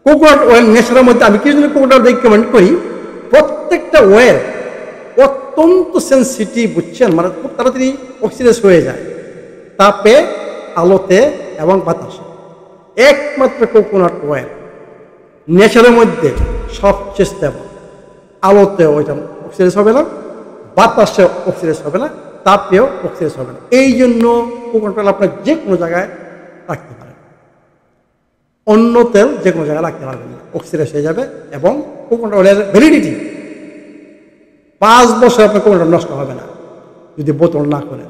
কোকোনাট অয়েল নেশার মধ্যে আমি কিছু কোকোনাট রেকমেন্ড করি, প্রত্যেকটা অয়েল অত্যন্ত সেন্সিটিভ, বুঝছেন, মানে খুব তাড়াতাড়ি অক্সিডাইজ হয়ে যায় তাপে, আলোতে এবং বাতাসে। একমাত্র কোকোনাট অয়েল নেচারের মধ্যে সবচেয়ে স্টেবল, আলোতে ওইটা অক্সিডাইজ হবে না, বাতাসে অক্সিডাইজ হবে না, তাপেও অক্সিডাইজ হবে না। এই জন্য কোকোনাট অয়েল আপনার যে কোনো জায়গায় রাখতে পারেন, অন্য তেল যে কোনো জায়গায় রাখতে পারবেন না, অক্সিডাইজ হয়ে যাবে। এবং কোকোনাট অয়েলের ভ্যালিডিটি 5 বছর আপনার কোকোনাট নষ্ট হবে না যদি বোতল না করেন।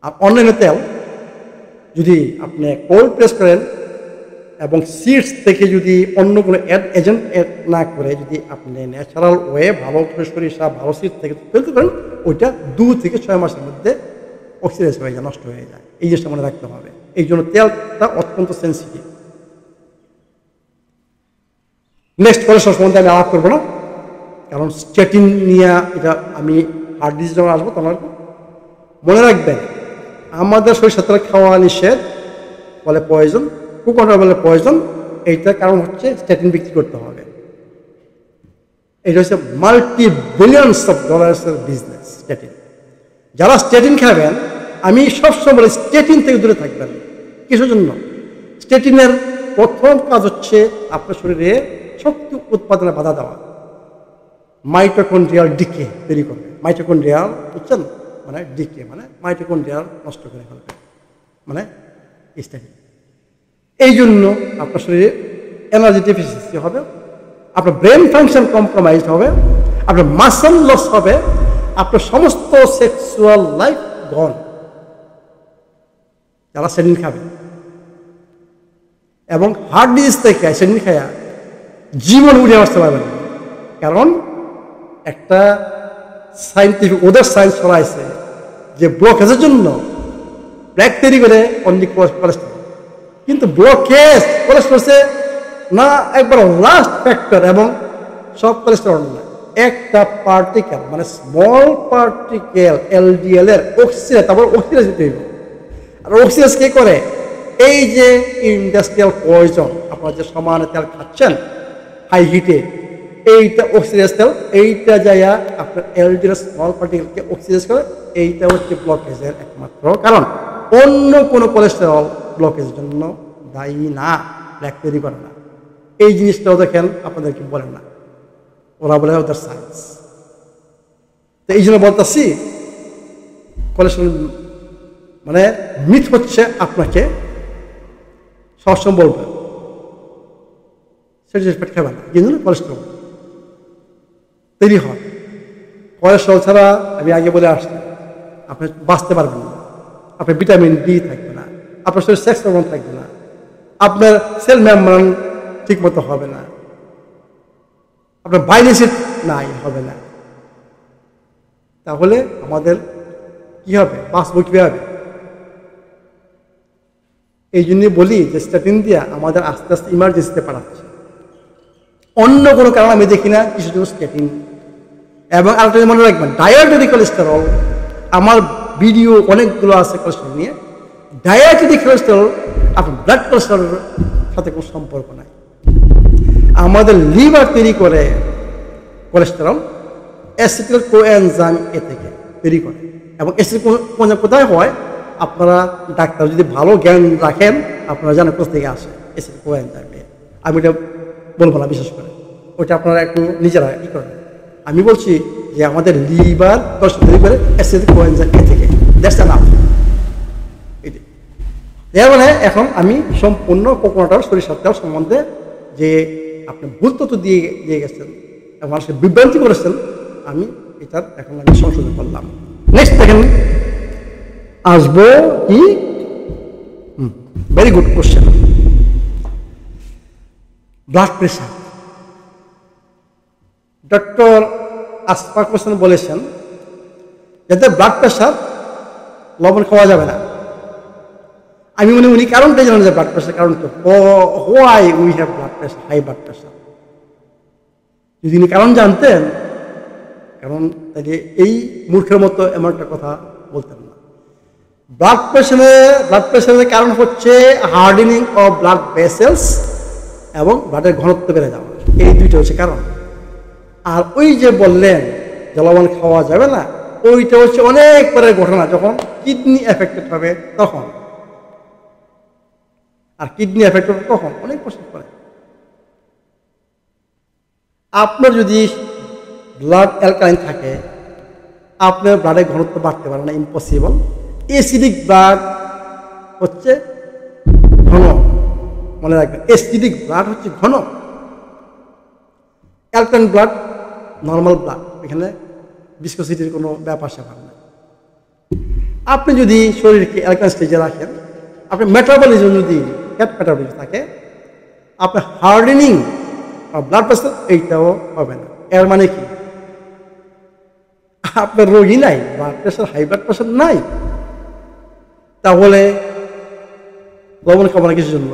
আর অন্যান্য তেল যদি আপনি কোল্ড প্রেস করেন এবং সিডস থেকে যদি অন্য কোনো এজেন্ট অ্যাড না করে যদি আপনি ন্যাচারাল ওয়ে ভালো সরিষা ভালো সিড থেকে ফেলতে পারেন, ওইটা 2 থেকে 6 মাসের মধ্যে অক্সিডাইজ হয়ে যায়, নষ্ট হয়ে যায়। এই জিনিসটা মনে রাখতে হবে। এই জন্য তেলটা অত্যন্ত সেন্সিটিভ। নেক্সট কোলেস্ট্রল সম্বন্ধে আমি আলাপ করবো না, কারণ স্ট্যাটিন নিয়ে এটা আমি হার্ট ডিজিজ যখন আসবো তখন আসবো। মনে রাখবেন আমাদের সরিষার তেল খাওয়া নিষেধ, বলে পয়জন, কোকোনাট বলে পয়জন। এইটার কারণ হচ্ছে স্ট্যাটিন বিক্রি করতে হবে। এটা হচ্ছে মাল্টি বিলিয়নস অফ ডলার্সের বিজনেস স্ট্যাটিন। যারা স্ট্যাটিন খাবেন আমি সবসময় বলি স্ট্যাটিন থেকে দূরে থাকবেন। কিসের জন্য? স্ট্যাটিনের প্রথম কাজ হচ্ছে আপনার শরীরে শক্তি উৎপাদনে বাধা দেওয়া, মাইটোকন্ড্রিয়াল ডিকে তৈরি করবে। মাইটোকন্ড্রিয়াল বুঝছেন, মানে ডিকে মানে মাইটোকন্ড্রিয়াল নষ্ট করে ফেলবে, মানে স্ট্যাটিন। এই জন্য আপনার শরীরে এনার্জি ডেফিসিয়েন্সি হবে, আপনার ব্রেন ফাংশন কম্প্রোমাইজ হবে, আপনার মাসল লস হবে, আপনার সমস্ত সেক্সুয়াল লাইফ গন। যারা স্ট্যাটিন খাবে এবং হার্ট ডিজিজ থেকে স্ট্যাটিন খায়া জীবন উঠে আসতে পারবেন না। কারণ একটা সাইন্টিফিক ওদের সায়েন্স ছড়াইছে যে ব্লকেজের জন্য ব্ল্যাক তৈরি করে অনলি কোলেস্ট্রল, কিন্তু ব্লকেজ কোলেস্ট্রলসে না একবার লাস্ট ফ্যাক্টর, এবং সব কোলেস্ট্রল না, একটা পার্টিকেল মানে স্মল পার্টিকেল এলডিএল এর অক্সিজেন, তারপর অক্সিজেন তৈরি। আর অক্সিজেন কে করে? এই যে ইন্ডাস্ট্রিয়াল পয়জন, আপনারা যে সমানে তেল খাচ্ছেন হাই হিটে, এইটা অক্সিডাইজ তেল, এইটা যাইয়া আপনার এলডিএল স্মল পার্টিকেলকে অক্সিডাইজ করে। এইটা হচ্ছে ব্লকেজের একমাত্র কারণ। অন্য কোনো কোলেস্টেরল ব্লকেজের জন্য দায়ী না, ব্ল্যাক তৈরি করে না। এই জিনিসটাও দেখেন আপনাদেরকে বলেন না, ওরা বলে ওদের সায়েন্স। তো এই জন্য বলতেছি কোলেস্টেরল মানে মিথ হচ্ছে আপনাকে সবসময় বলবে সেটা খাবেন না, কিন্তু কোলেস্ট্রল তৈরি হয়। কোলেস্ট্রল ছাড়া আমি আগে বলে আসছি আপনি বাঁচতে পারবেন না, আপনার ভিটামিন ডি থাকবে না, আপনার শরীর সেক্স হরমোন থাকবে না, আপনার সেল মেমব্রেন ঠিক মতো হবে না, আপনার বাইলিসিড নাই হবে না। তাহলে আমাদের কি হবে? বাঁচবো কীভাবে? এই জন্যই বলি যে স্ট্যাটিন দিয়ে আমাদের আস্তে আস্তে ইমার্জেন্সিতে পাঠাচ্ছে। অন্য কোনো কারণ আমি দেখি না, কিছু জন্য স্ট্যাটিন। এবং আরেকটা মনে রাখবেন, ডায়াবেটিক কোলেস্টেরল, আমার ভিডিও অনেকগুলো আছে কোলেস্টেরল নিয়ে। ডায়াবেটিক কোলেস্টেরল আপনার ব্লাড কোলেস্টেরলের সাথে কোনো সম্পর্ক নাই। আমাদের লিভার তৈরি করে কোলেস্টেরল, অ্যাসিটিল কোএনজাইম এ থেকে তৈরি করে। এবং অ্যাসিটিল কোএনজাইম কোথায় হয়? আপনারা ডাক্তার যদি ভালো জ্ঞান রাখেন আপনারা জানেন কোথা থেকে আসে অ্যাসিটিল কোএনজাইম। আমি এটা বলবো না বিশেষ করে, ওইটা আপনারা একটু নিজেরা ই করেন। আমি বলছি যে আমাদের লিভার তৈরি করে অ্যাসিটিল কোএনজাইম এ থেকে। That's enough. এর মানে এখন আমি সম্পূর্ণ কোকোনাট অয়েল সরিষার তেল সম্বন্ধে যে আপনি ভুল তথ্য দিয়ে গেছেন এবং মানুষকে বিভ্রান্তি করেছেন, আমি এটার এখন আমি সংশোধন করলাম। নেক্সট দেখেন আসবো কি, very good question, blood pressure. Doctor Ashfaq Hossain বলেছেন যাদের ব্লাড প্রেশার লবণ খাওয়া যাবে না। আমি মনে উনি কারণটাই জানেন যে ব্লাড প্রেশার কারণটা, why we have blood pressure, high blood pressure. যদি উনি কারণ জানতেন, কারণ তাকে এই মূর্খের মতো এমন একটা কথা বলতেন না। ব্লাড প্রেশারের কারণ হচ্ছে হার্ডেনিং অফ ব্লাড ভেসেলস এবং ব্লাডের ঘনত্ব বেড়ে যাওয়া, এই দুইটা হচ্ছে কারণ। আর ওই যে বললেন জলবান খাওয়া যাবে না, ওইটা হচ্ছে অনেক পরের ঘটনা, যখন কিডনি এফেক্টেড হবে তখন। আর কিডনি এফেক্ট হবে কখন? অনেক বছর পরে। আপনার যদি ব্লাড অ্যালকালাইন থাকে, আপনার ব্লাডের ঘনত্ব বাড়তে পারে না, ইম্পসিবল। অ্যাসিডিক ব্লাড হচ্ছে ঘন, মনে রাখবেন, অ্যাসিডিক ব্লাড হচ্ছে ঘন, অ্যালকালাইন ব্লাড নর্মাল ব্লাড, এখানে ভিসকোসিটির কোনো ব্যাপার স্যাপার না। আপনি যদি শরীরকে অ্যালকালাইন স্টেজে রাখেন, আপনার মেটাবলিজম যদি ফ্যাট মেটাবলিজম থাকে, আপনার হার্ডেনিং আর ব্লাড প্রেশার এইটাও হবে না। এর মানে কি? আপনার রোগী নাই, blood pressure, high blood pressure নাই, তাহলে লবণ খাবো না কিছুর জন্য?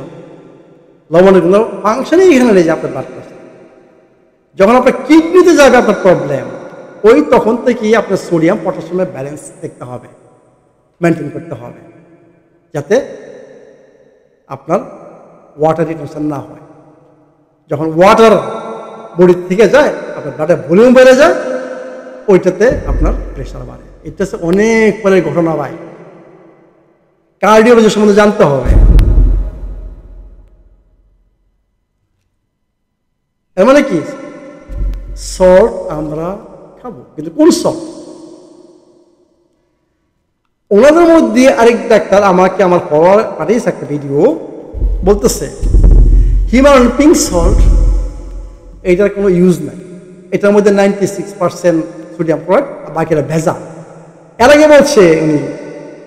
লবণের কোনো ফাংশনই এখানে নেই যে আপনার ব্লাড প্রেশার। যখন আপনার কিডনিতে যাবে আপনার প্রবলেম, ওই তখন থেকেই আপনার সোডিয়াম পটাশিয়ামের ব্যালেন্স দেখতে হবে, মেনটেন করতে হবে, যাতে আপনার ওয়াটার রিটেনশন না হয়। যখন ওয়াটার বডির থেকে যায়, আপনার ব্লাডের ভলিউম বেড়ে যায়, ওইটাতে আপনার প্রেশার বাড়ে। এটা হচ্ছে অনেক পরের ঘটনা ভাই, কার্ডিওলজি সম্বন্ধে জানতে হবে। এর মানে কি? সল্ট আমরা খাবো, কিন্তু কোন সল্ট? ওনাদের মধ্যে আরেক ডাক্তার আমাকে আমার পড়ার পাঠিয়েছে একটা ভিডিও, বলতেছে হিমালয়ান পিঙ্ক সল্ট এইটার কোনো ইউজ নাই, এটার মধ্যে 96% সোডিয়াম ক্লোরাইড, বাকিটা ভেজাল। এর আগে বলছে উনি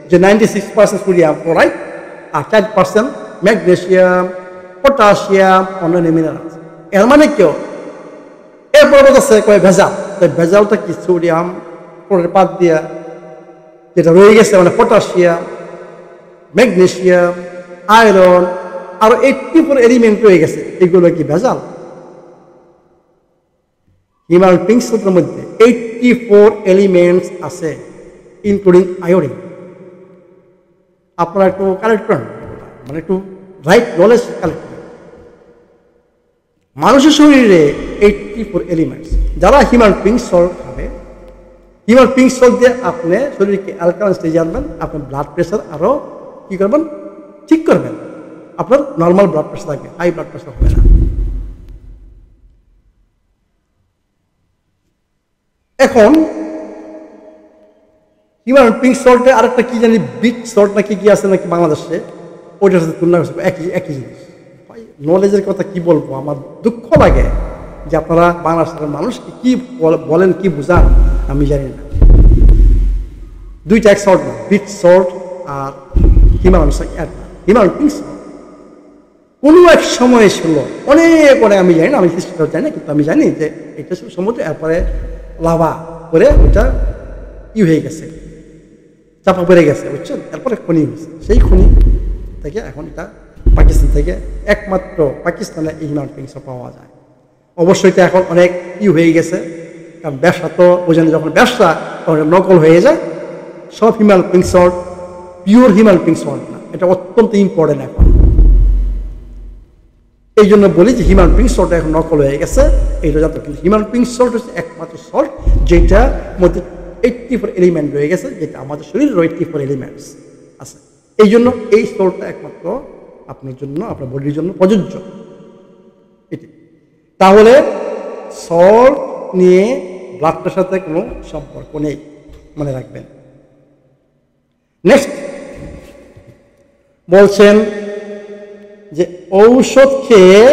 যে 96% সোডিয়াম ক্লোরাইড আর 4% ম্যাগনেসিয়াম, পটাশিয়াম, অন্যান্য মিনারেলস। এর মানে কেউ এরপর বলতেছে কয় ভেজাল। তাই ভেজালটা কি? সোডিয়াম ক্লোরাইড বাদ দিয়া যেটা রয়ে গেছে, মানে পটাশিয়াম, ম্যাগনেসিয়াম, আয়রন, আরো 84 এলিমেন্ট রয়ে গেছে, এগুলো কি ভেজাল? হিমালয়ান পিঙ্ক সল্টের মধ্যে 84 এলিমেন্টস আছে, ইনক্লুডিং আয়োডিন। আপনারা একটু কালেক্ট করেন, মানে একটু রাইট নলেজ কালেক্ট করেন। মানুষের শরীরে 84 এলিমেন্টস। যারা হিমালয়ান পিঙ্ক সল্ট খাবে, হিমালয়ান পিঙ্ক সল্ট দিয়ে আপনি শরীরকে অ্যালকালাইন স্টেজে আনবেন, আপনার ব্লাড প্রেশার আরও কী করবেন? ঠিক করবেন। আপনার নর্মাল ব্লাড প্রেশার থাকবে, হাই ব্লাড প্রেশার হবে না। এখন হিমালয়ান পিঙ্ক সল্টে আরেকটা কি জানি বিট সল্ট নাকি কি আছে নাকি বাংলাদেশে, ওইটার সাথে তুলনা করছে, একই জিনিস। নলেজের কথা কি বলবো, আমার দুঃখ লাগে যে আপনারা বাংলাদেশের মানুষকে কি বলেন, কি বুঝান আমি জানি না। দুইটা এক সল্ট না, বিট সল্ট আর হিমালয়ান পিঙ্ক সল্ট কোনো এক সময় ছিল অনেক আমি জানি না, আমি হিস্ট্রিটা জানি না, কিন্তু আমি জানি যে এটা ছিল সমুদ্র, এরপরে লাভা করে ওইটা হয়ে গেছে, চাপা পড়ে গেছে, বুঝছেন? এরপরে খনি হয়েছে, সেই খনি থেকে এখন এটা পাকিস্তান থেকে একমাত্র পাকিস্তানে এই হিমালয়ান পিঙ্ক সল্ট পাওয়া যায়। অবশ্যই এটা এখন অনেক হয়ে গেছে, কারণ ব্যবসা তো বোঝেন, যখন ব্যবসা তখন নকল হয়ে যায়। সব Himalayan pink salt pure Himalayan pink salt না, এটা অত্যন্ত ইম্পর্টেন্ট এখন। এই জন্য বলি যে হিমালয়ান পিঙ্ক সল্ট এখন নকল হয়ে গেছে, এইটা জানতো। কিন্তু হিমালয়ান পিঙ্ক সল্ট হচ্ছে একমাত্র সল্ট যেটার মধ্যে 84 এলিমেন্ট রয়ে গেছে, যেটা আমাদের শরীরের 84 এলিমেন্টস আছে। এই জন্য এই সল্টটা একমাত্র আপনার জন্য, আপনার বডির জন্য প্রযোজ্য। এটি তাহলে সল্ট নিয়ে ব্লাড প্রেশার সাথে কোনো সম্পর্ক নেই, মনে রাখবেন। নেক্সট বলছেন যে ঔষধ খেয়ে,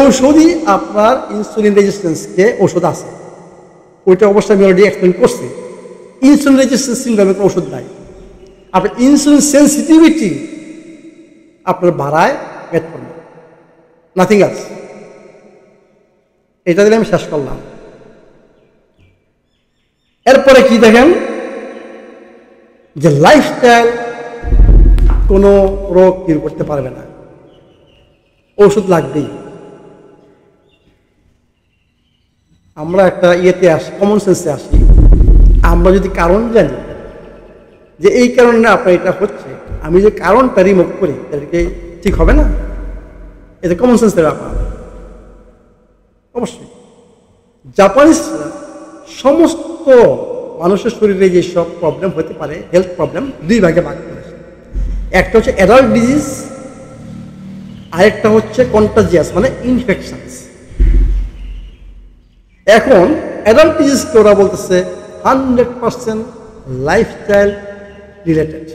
ঔষধি আপনার ইনসুলিন রেজিস্ট্যান্সকে ওষুধ আছে, ওইটা অবশ্যই আমি অলরেডি এক্সপ্লেন করছি। ইনসুলিন রেজিস্ট্যান্স সিনড্রোমে কোনো ওষুধ নাই। আপনার ইনসুলিন সেন্সিটিভিটি আপনার বাড়ায় মেটফর্মিন, নাথিং এলস। এটা দিলে আমি শেষ করলাম। এরপরে কি দেখেন যে লাইফস্টাইল কোনো রোগ কিউর করতে পারবে না, ওষুধ লাগবেই। আমরা একটা ইয়েতে আসি, কমন সেন্সে আসি। আমরা যদি কারণ জানি যে এই কারণে আপনার এটা হচ্ছে, আমি যে কারণটা রিমুভ করি তাদেরকে ঠিক হবে না, এটা কমন সেন্সের ব্যাপার। অবশ্যই জাপানিজ সমস্ত মানুষের শরীরে যেসব প্রবলেম হতে পারে, হেলথ প্রবলেম, দুই ভাগে ভাগ করেছে। একটা হচ্ছে অ্যাডাল্ট ডিজিজ, আরেকটা হচ্ছে কন্টাজিয়াস মানে ইনফেকশনস। এখন অ্যাডাল্ট ডিজিজকে ওরা বলতেছে 100% লাইফস্টাইল রিলেটেড,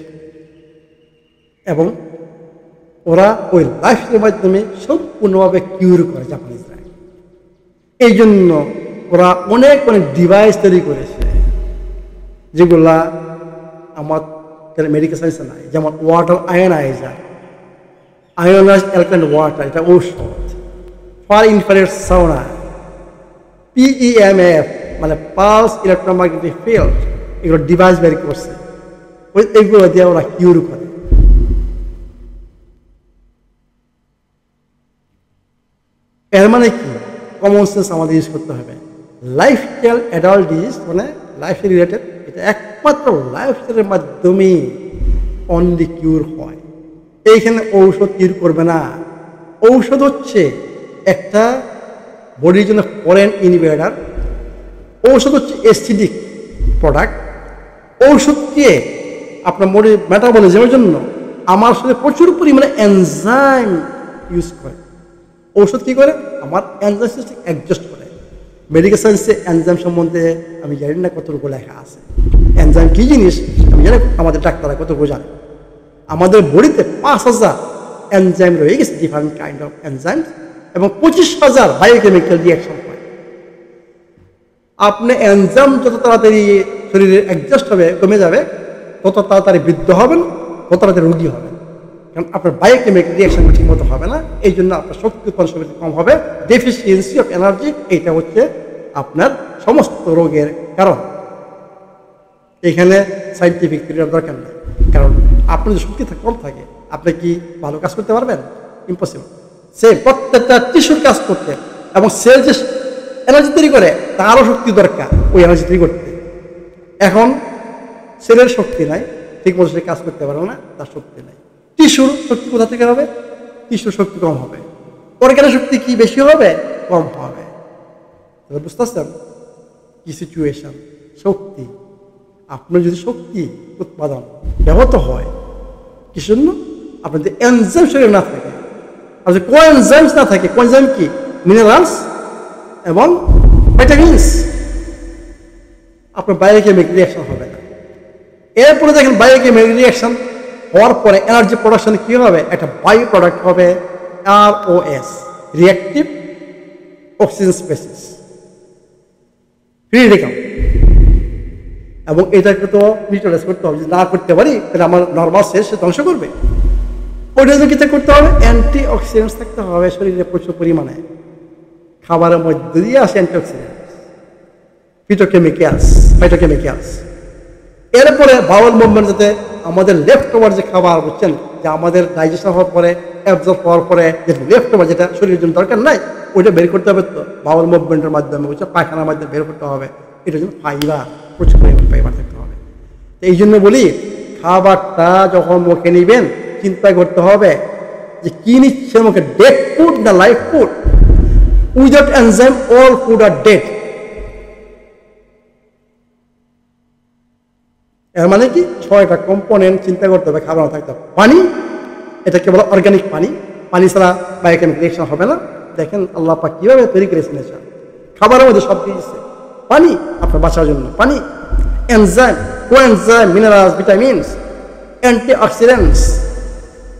এবং ওরা ওই লাইফস্টাইলের মাধ্যমে সম্পূর্ণভাবে কিউর করে জাপানিজরা। এই জন্য ওরা অনেক অনেক ডিভাইস তৈরি করেছে যেগুলা আমাদের মেডিকেল সায়েন্সে নাই, যেমন ওয়াটার আয়নাইজার, আয়োনাইজড অ্যালকালাইন ওয়াটার, এটা ঔষধ। ফার ইনফ্রারেড সাউনা, PEMF মানে পালস ইলেকট্রোম্যাগনেটিক ফিল্ড, এগুলো ডিভাইস বের করছে, এইগুলো দিয়ে ওরা কিউর করে। এর মানে কি, কমন সেন্স আমাদের ইউজ করতে হবে। লাইফস্টাইল অ্যাডাল্ট ডিজিজ মানে লাইফ রিলেটেড, এটা একমাত্র লাইফস্টাইলের মাধ্যমে অনলি কিউর হয়। এইখানে ঔষধ কিউর করবে না। ঔষধ হচ্ছে একটা বডির জন্য ফরেন ইনভেডার। ঔষধ হচ্ছে অ্যাসিডিক প্রোডাক্ট। ঔষধকে আপনার বডির মেটাবলিজমের জন্য আমার শরীরে প্রচুর পরিমাণে এনজাইম ইউজ করে। ঔষধ কী করে, আমার এনজাইম সিস্টেম অ্যাডজাস্ট করে। মেডিকেল সায়েন্সে এনজাইম সম্বন্ধে আমি জানি না কতটুকু লেখা আছে। এনজাইম কী জিনিস আমি জানি, আমাদের ডাক্তাররা কতটুকু জানে। আমাদের বডিতে 5000 এনজাইম রয়ে গেছে, ডিফারেন্ট কাইন্ড অফ এনজাইমস, এবং 25,000 বায়োকেমিক্যাল রিয়াকশন হয়। আপনি এনজাইম যত তাড়াতাড়ি শরীরে অ্যাডজাস্ট হবে, কমে যাবে, তত তাড়াতাড়ি বৃদ্ধ হবেন, তত তাড়াতাড়ি রোগী হবেন। কারণ আপনার বায়োকেমিক্যাল রিয়াকশন ঠিক মতো হবে না, এই জন্য আপনার শক্তি উৎপাদন শক্তি কম হবে, ডেফিসিয়েন্সি অফ এনার্জি, এইটা হচ্ছে আপনার সমস্ত রোগের কারণ। এখানে সাইন্টিফিক থিওরির দরকার নেই, কারণ আপনার যদি শক্তি কম থাকে আপনি কি ভালো কাজ করতে পারবেন? ইম্পসিবল। সে প্রত্যেকটা টিস্যুর কাজ করতে এবং সেল যে এনার্জি তৈরি করে তারও শক্তি দরকার ওই এনার্জি তৈরি করতে। এখন সেলের শক্তি নাই, ঠিক মতো সে কাজ করতে পারে না, তার শক্তি নাই। টিস্যুর শক্তি কোথা থেকে হবে? টিস্যুর শক্তি কম হবে। অর্গানের শক্তি কি বেশি হবে? কম হবে। বুঝতে পারছেন কি সিচুয়েশন? শক্তি, আপনার যদি শক্তি উৎপাদন ব্যাহত হয় কিসের জন্য? আপনার যদি এনজাইম শরীরে না থাকে, আর যদি কোএনজাইমস না থাকে, কোএনজাইম কি? মিনারেলস এবং ভিটামিনস, আপনার বায়োকেমিক্যাল রিয়াকশন হবে না। এরপরে দেখেন বায়োকেমিক্যাল রিয়াকশন হওয়ার পরে এনার্জি প্রোডাকশন কী হবে? একটা বায়ো প্রোডাক্ট হবে ROS, reactive oxygen species, free radical. এবং এটাকে তো নিউট্রালাইজ করতে হবে। যদি না করতে পারি তাহলে আমার নর্মাল সেল সে ধ্বংস করবে। ওইটা যদি কী করতে হবে? অ্যান্টি অক্সিডেন্টস থাকতে হবে শরীরে প্রচুর পরিমাণে। খাবারের মধ্যে দিয়ে আসে অ্যান্টি অক্সিডেন্টস, ফাইটোকেমিক্যালস। এরপরে বাউল মুভমেন্ট, যাতে আমাদের লেফট ওভার যে খাবার, বুঝছেন, যে আমাদের ডাইজেশন হওয়ার পরে, অ্যাবজর্ব হওয়ার পরে যে লেফট ওভার যেটা শরীরের জন্য দরকার নাই, ওইটা বের করতে হবে। তো বাউল মুভমেন্টের মাধ্যমে, বুঝছে, পায়খানার মাধ্যমে বের করতে হবে। এটার জন্য ফাইবার, প্রচুর পরিমাণ ফাইবার থাকতে হবে। এই জন্য বলি, খাবারটা যখন মুখে নিবেন চিন্তা করতে হবে যে কি নিচ্ছে মুখে, ডেড ফুড না life food. Without enzyme all food are dead. এর মানে কি? 6টা কম্পোনেন্ট চিন্তা করতে হবে খাবার থাকতে হবে। পানি, এটা কেবল অর্গানিক পানি, পানি ছাড়া বায়োকেমিক্যাল রিঅ্যাকশন হবে না। দেখেন আল্লাহ পাক কীভাবে তৈরি করেছেন এটা। খাবারের মধ্যে সব দিয়েছে, পানি আপনার বাঁচার জন্য, পানি, enzyme, coenzyme, minerals, vitamins, anti oxidants,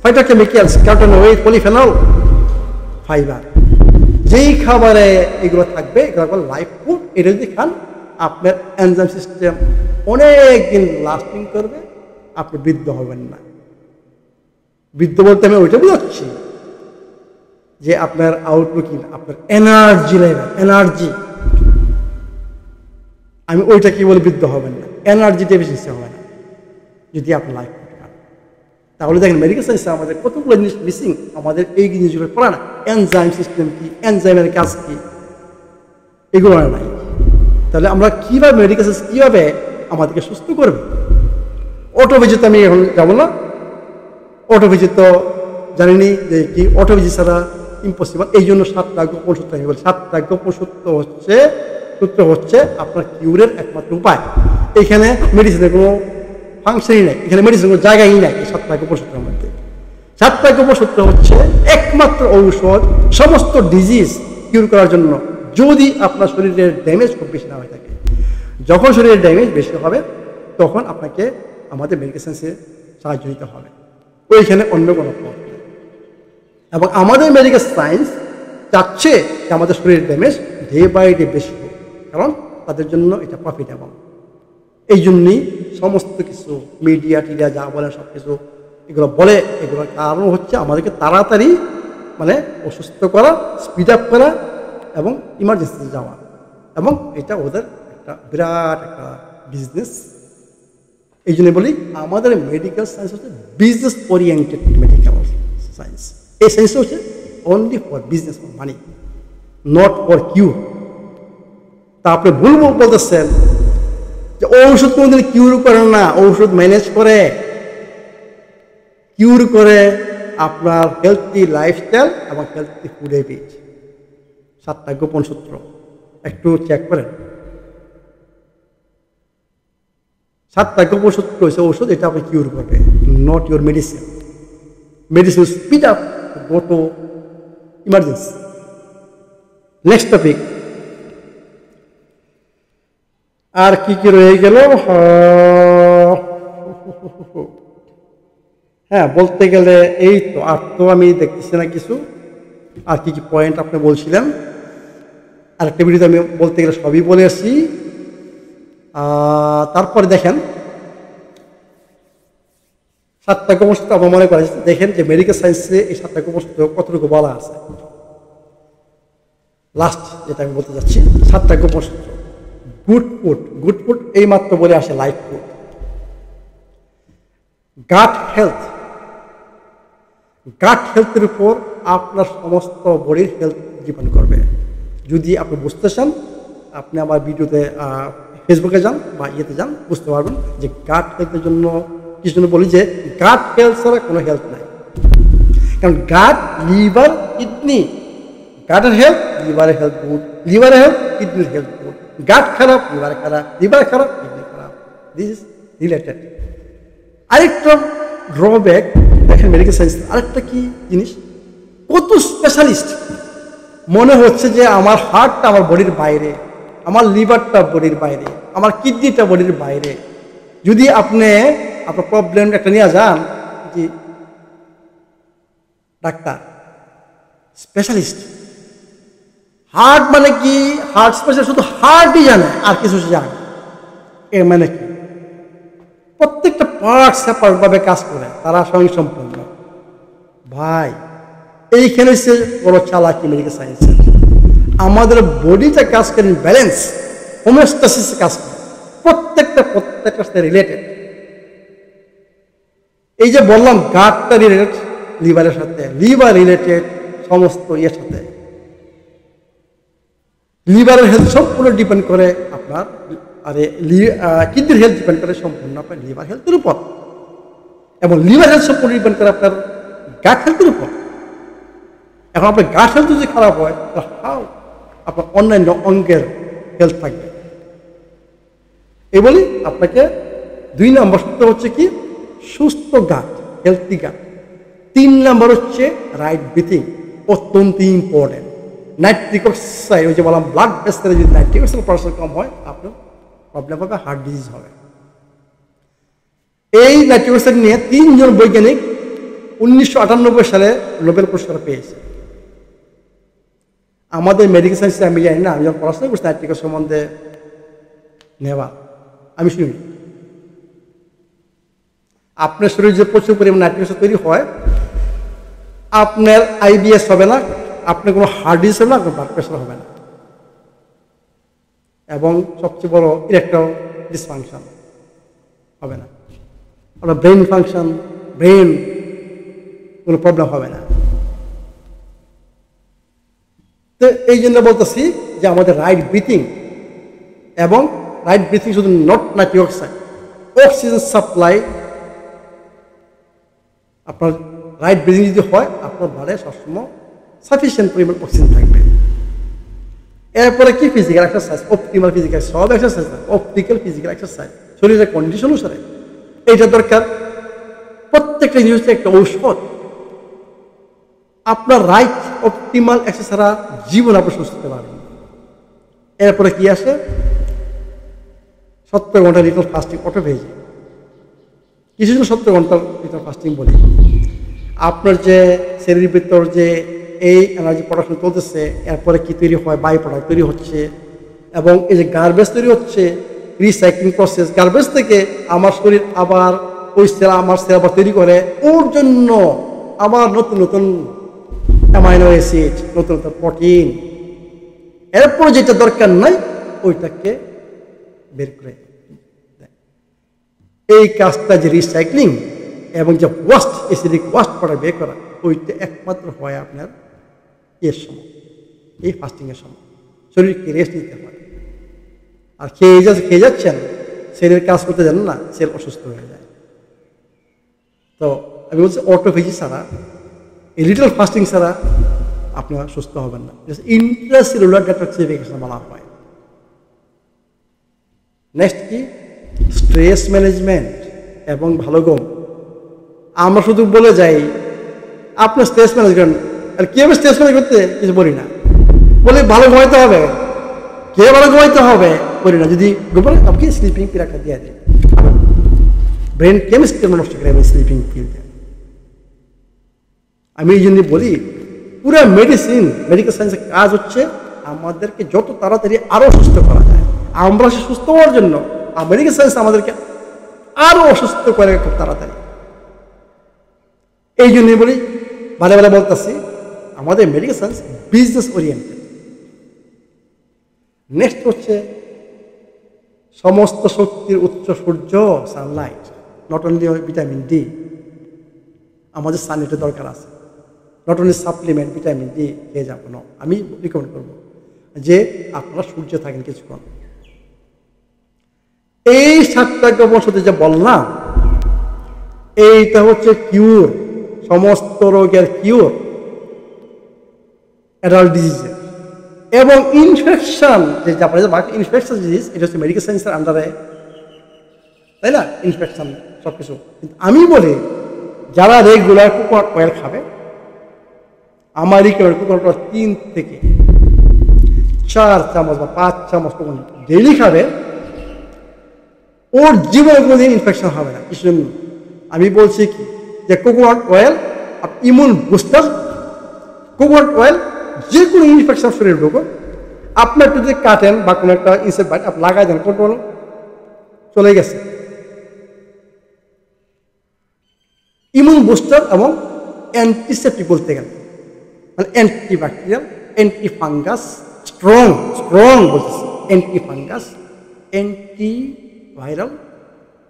phytochemicals, carotenoid, polyphenol, fibre. যেই খাবারে এগুলো থাকবে এগুলো লাইফ ফুড। এটা যদি খান আপনার এনজাইম সিস্টেম অনেক দিন লাস্টিং করবে, আপনি বৃদ্ধ হবেন না। বৃদ্ধ বলতে আমি ওইটা বুঝাচ্ছি যে আপনার আউটলুকিং, আপনার এনার্জি লেভেল, এনার্জি আমি ওইটা কি বলে বৃদ্ধ হবেন না, এনার্জি ডেফিসিয়েন্সি হবে না যদি আপনি লাইফ ফুড খান। তাহলে দেখেন মেডিকেল সায়েন্সে আমাদের কতগুলো জিনিস মিসিং, আমাদের এই জিনিসগুলো পড়া না। এনজাইম সিস্টেম কি, এনজাইমের কাজ কি, এগুলো নাই। তাহলে আমরা কীভাবে মেডিকেল সায়েন্স কীভাবে আমাদেরকে সুস্থ করবে? অটোফেজিতে আমি এখন যাবো না, অটোফেজি তো জানিনি যে কি, অটোফেজি ছাড়া ইম্পসিবল। এই জন্য 7টা গোপন সূত্র আমি বলি। 7টা গোপন সূত্র হচ্ছে আপনার কিউরের একমাত্র উপায়। এখানে মেডিসিনের কোনো ফাংশনই নাই, এখানে মেডিসিনের কোনো জায়গাই নাই। এই 7টা গোপন সূত্রের মধ্যে 7টা গোপন সূত্র হচ্ছে একমাত্র ঔষধ সমস্ত ডিজিজ কিউর করার জন্য, যদি আপনার শরীরের ড্যামেজ খুব বেশি না হয়ে থাকে। যখন শরীরের ড্যামেজ বেশি হবে তখন আপনাকে আমাদের মেডিকেল সায়েন্সে সাহায্য নিতে হবে, ওইখানে অন্য কোনো পথ নেই। এবং আমাদের মেডিকেল সায়েন্স চাচ্ছে যে আমাদের শরীরের ড্যামেজ ডে বাই ডে বেশি হোক, কারণ তাদের জন্য এটা প্রফিটেবল। এই জন্যই সমস্ত কিছু মিডিয়া টিডিয়া যা বলে সব কিছু এগুলো বলে, এগুলোর কারণ হচ্ছে আমাদেরকে তাড়াতাড়ি মানে অসুস্থ করা, স্পিড আপ করা এবং ইমার্জেন্সিতে যাওয়া। এবং এটা ওদের একটা বিরাট একটা বিজনেস। এই জন্য বলি আমাদের মেডিকেল সায়েন্স হচ্ছে বিজনেস ওরিয়েন্টেড মেডিকেল সায়েন্স। এই সায়েন্স হচ্ছে only for business, for money, not for cure. তা আপনি ভুল বলতেছেন যে ঔষধ কোনোদিন কিউর করে না, ঔষধ ম্যানেজ করে, কিউর করে আপনার হেলথি লাইফস্টাইল এবং হেলথি ফুড হ্যাবিট। 7টা গোপন সূত্র একটু চেক করেন। 7টা গোপন সূত্র হচ্ছে ঔষধ, এটা আপনি কিউর করবে, not your medicine. Medicine speed up go to emergency. Next topic আর কি কি রয়ে গেল? হ্যাঁ, বলতে গেলে এই তো, আর তো আমি দেখতেছি না কিছু। আর কি কি পয়েন্ট আপনি বলছিলেন, আরেকটা ভিডিওতে আমি বলতে গেলে সবই বলে আসছি। তারপরে দেখেন 7টা গোপন সূত্র আমার মনে করা, দেখেন যে মেডিকেল সায়েন্সে এই 7টা গোপন সূত্র কতটুকু বলা আছে। লাস্ট যেটা আমি বলতে যাচ্ছি, 7টা গোপন সূত্র। গুড ফুড, গুড ফুড এই মাত্র বলে আসে লাইফ ফুড। গাট হেলথ, গাট হেলথের উপর আপনার সমস্ত বডির হেলথ ডিপেন্ড করবে। যদি আপনি বুঝতে চান, আপনি আমার ভিডিওতে ফেসবুকে যান বা ইয়েতে যান, বুঝতে পারবেন যে গাট হেলথের জন্য কিছু জন্য বলি যে গাট হেলথ ছাড়া কোনো হেলথ নাই। কারণ গাট, লিভার, কিডনি, গাটের হেলথ, লিভারের হেলথ গুড, লিভারের হেলথ, কিডনির হেলথ গুড। গাট খারাপ, লিভার খারাপ, লিভার খারাপ, কিডনি খারাপ। This is related. আরেকটা ড্রব্যাক দেখেন মেডিকেল সায়েন্স, আরেকটা কি জিনিস, কত স্পেশালিস্ট। মনে হচ্ছে যে আমার হার্টটা আমার বডির বাইরে, আমার লিভারটা বডির বাইরে, আমার কিডনিটা বডির বাইরে। যদি আপনি আপনার প্রবলেম একটা নিয়ে যান, যে ডাক্তার স্পেশালিস্ট, হার্ট মানে কি, হার্ট স্পেশালিস্ট শুধু হার্টই জানে, আর কিছু জানে। এর মানে কি, প্রত্যেকটা পার্ট সেপারেটভাবে কাজ করে, তারা স্বয়ংসম্পূর্ণ। ভাই এইখানে সে বড় চালাকি মেডিকেল সায়েন্সের। আমাদের বডিটা কাজ করে ব্যালেন্স, হোমিওস্ট্যাসিসে কাজ করে, প্রত্যেকটার সাথে রিলেটেড। এই যে বললাম গাটটা রিলেটেড লিভারের সাথে, লিভার রিলেটেড সমস্ত ইয়ের সাথে। লিভারের হেলথ সম্পূর্ণ ডিপেন্ড করে আপনার, আরে কিডনির হেলথ ডিপেন্ড করে সম্পূর্ণ আপনার লিভার হেলথের উপর, এবং লিভার হেলথ সম্পূর্ণ ডিপেন্ড করে আপনার গাট হেলথের উপর। এখন আপনার গাট হেলথ যদি খারাপ হয়, তাহলে হাউ আপনার অন্যান্য অঙ্গের হেলথ থাকবে। এই বলি আপনাকে 2 নম্বর সূত্র হচ্ছে কি, সুস্থ গাট, হেলথি গাট। 3 নম্বর হচ্ছে রাইট ব্রিথিং, অত্যন্ত ইম্পর্টেন্ট। নাইট্রিক অক্সাইড, ওই যে বললাম ব্লাড প্রেসারে যদি নাইট্রিক অক্সাইড পার্সেন্ট কম হয়, আপনার প্রবলেম হবে, হার্ট ডিজিজ হবে। এই নাইট্রিক অক্সাইড নিয়ে 3 জন বৈজ্ঞানিক 1998 সালে নোবেল পুরস্কার পেয়েছে। আমাদের মেডিকেল সায়েন্সে আমি জানি না, আমি যখন পড়াশোনা করছি নাইট্রিক অক্সাইড সম্বন্ধে নেওয়া, আমি শুনি আপনার শরীরে যে প্রচুর পরিমাণ নাইট্রিক অক্সাইড তৈরি হয়, আপনার আইবিএস হবে না, আপনার কোনো হার্ট ডিজিজ হবে না, আপনার ব্লাড প্রেশার হবে না। এবং সবচেয়ে বড় ইরেকটাইল ডিসফাংশন হবে না। আপনার ব্রেন ফাংশন, ব্রেন কোনো প্রবলেম হবে না। তো এই জন্য বলতেছি যে আমাদের রাইট ব্রিথিং, এবং রাইট ব্রিথিং শুধু not nitric oxide, oxygen supply আপনার রাইট ব্রিথিং যদি হয়, আপনার ব্লাডে সবসময় সাফিসিয়েন্ট পরিমাণ অক্সিজেন থাকবে। এরপরে কি ফিজিক্যাল এক্সারসাইজ, অপটিমাল ফিজিক্যাল, সব এক্সারসাইজ না, অপটিক্যাল ফিজিক্যাল এক্সারসাইজ শরীরের কন্ডিশন অনুসারে এইটা দরকার। প্রত্যেকটা জিনিস হচ্ছে একটা ঔষধ। আপনার রাইট অপটিমাল এক্সারসাইজ ছাড়া জীবন আপনি সুস্থ হতে পারবেন। এরপরে কি আসে, 70 ঘন্টা লিটল ফাস্টিং অটো হয়ে যায়। কিছু জন 70 ঘন্টার লিটল ফাস্টিং বলি, আপনার যে শরীরের ভিতর যে এই এনার্জি প্রোডাকশন চলতেছে, এরপরে কি তৈরি হয়, বাই প্রোডাক্ট তৈরি হচ্ছে, এবং এই যে গার্বেজ তৈরি হচ্ছে, রিসাইক্লিং প্রসেস, গার্বেজ থেকে আমার শরীর আবার ওই সেল, আমার সেল আবার তৈরি করে, ওর জন্য আবার নতুন নতুন অ্যামাইনো অ্যাসিড, নতুন নতুন প্রোটিন, এরপর যেটা দরকার নাই ওইটাকে বের করে দেয়। এই কাজটা যে রিসাইক্লিং এবং যে ওয়াস্ট, অ্যাসিডিক ওয়াস্ট প্রোডাক্ট বের করা, ওইটা একমাত্র হয় আপনার এর সময়, এই ফাস্টিংয়ের সময়। শরীরকে রেস্ট নিতে হয়। আর খেয়ে যাচ্ছেন, সেলের কাজ করতে জানেন না, সেল অসুস্থ হয়ে যায়। তো আমি বলছি অটোফেজি ছাড়া, এই লিটল ফাস্টিং ছাড়া আপনারা সুস্থ হবেন না। ইন্ট্রাসেলুলার ডেটক্সিফিকেশন বলা হয়। নেক্সট কি, স্ট্রেস ম্যানেজমেন্ট এবং ভালো ঘুম। আমরা শুধু বলে যাই আপনার স্ট্রেস ম্যানেজ করেন, আর কীভাবে স্ট্রেস ম্যানেজ করতে কিছু বলি না। বলে ভালো ঘুমাইতে হবে, কে ভালো ঘুমাইতে হবে বলি না। যদি ঘুমালে আপনি স্লিপিং পিল একটা দিয়ে দেয়, ব্রেন কেমিস্ট্রি নষ্ট করে আমি স্লিপিং পিল দেয়। আমি এই জন্য বলি পুরো মেডিকেল সায়েন্সের কাজ হচ্ছে আমাদেরকে যত তাড়াতাড়ি আরো সুস্থ করা যায়। আমরা সুস্থ হওয়ার জন্য মেডিকেল সায়েন্স আমাদেরকে আরো অসুস্থ করে খুব তাড়াতাড়ি। এই জন্যই বলি, বারে বারে বলতেছি, আমাদের medical science business oriented. Next হচ্ছে সমস্ত শক্তির উচ্চ সূর্য, sunlight, not only vitamin D. আমাদের সানলাইটের দরকার আছে। Not only supplement vitamin D খেয়ে যাবো না, আমি রিকমেন্ড করবো যে আপনারা সূর্যে থাকেন কিছুক্ষণ। এই 7টা বছর যে বললাম, এইটা হচ্ছে কিউর, সমস্ত রোগের কিউর, অ্যাডাল্ট ডিজিজের। এবং ইনফেকশন, যে জাপানিজ ইনফেকশন ডিজিজ, এটা হচ্ছে মেডিকেল সায়েন্সের আন্ডারে, তাই না? ইনফেকশন সব কিছু। কিন্তু আমি বলি যারা রেগুলার কোকোনাট অয়েল খাবে, আমার রিকমেন্ড কোকোনাট অয়েল 3 থেকে 4 চামচ বা 5 চামচ কোকোনাট ডেইলি খাবে, ওর জীবনে কোনোদিন ইনফেকশন হবে না। কিছু আমি বলছি কি যে coconut oil immune booster. Coconut oil যে কোনো ইনফেকশন শরীরে ঢোকো, আপনার একটু যদি কাটেন বা কোনো একটা ইনসেক্ট বাইট আপনি লাগাই দেন, কোন চলে গেছে। ইমিউন বুস্টার এবং অ্যান্টিসেপ্টিক বলতে গেলে, মানে অ্যান্টিব্যাকটেরিয়াল, অ্যান্টি ফাঙ্গাস, স্ট্রং বলতেছি, anti fungus, anti viral,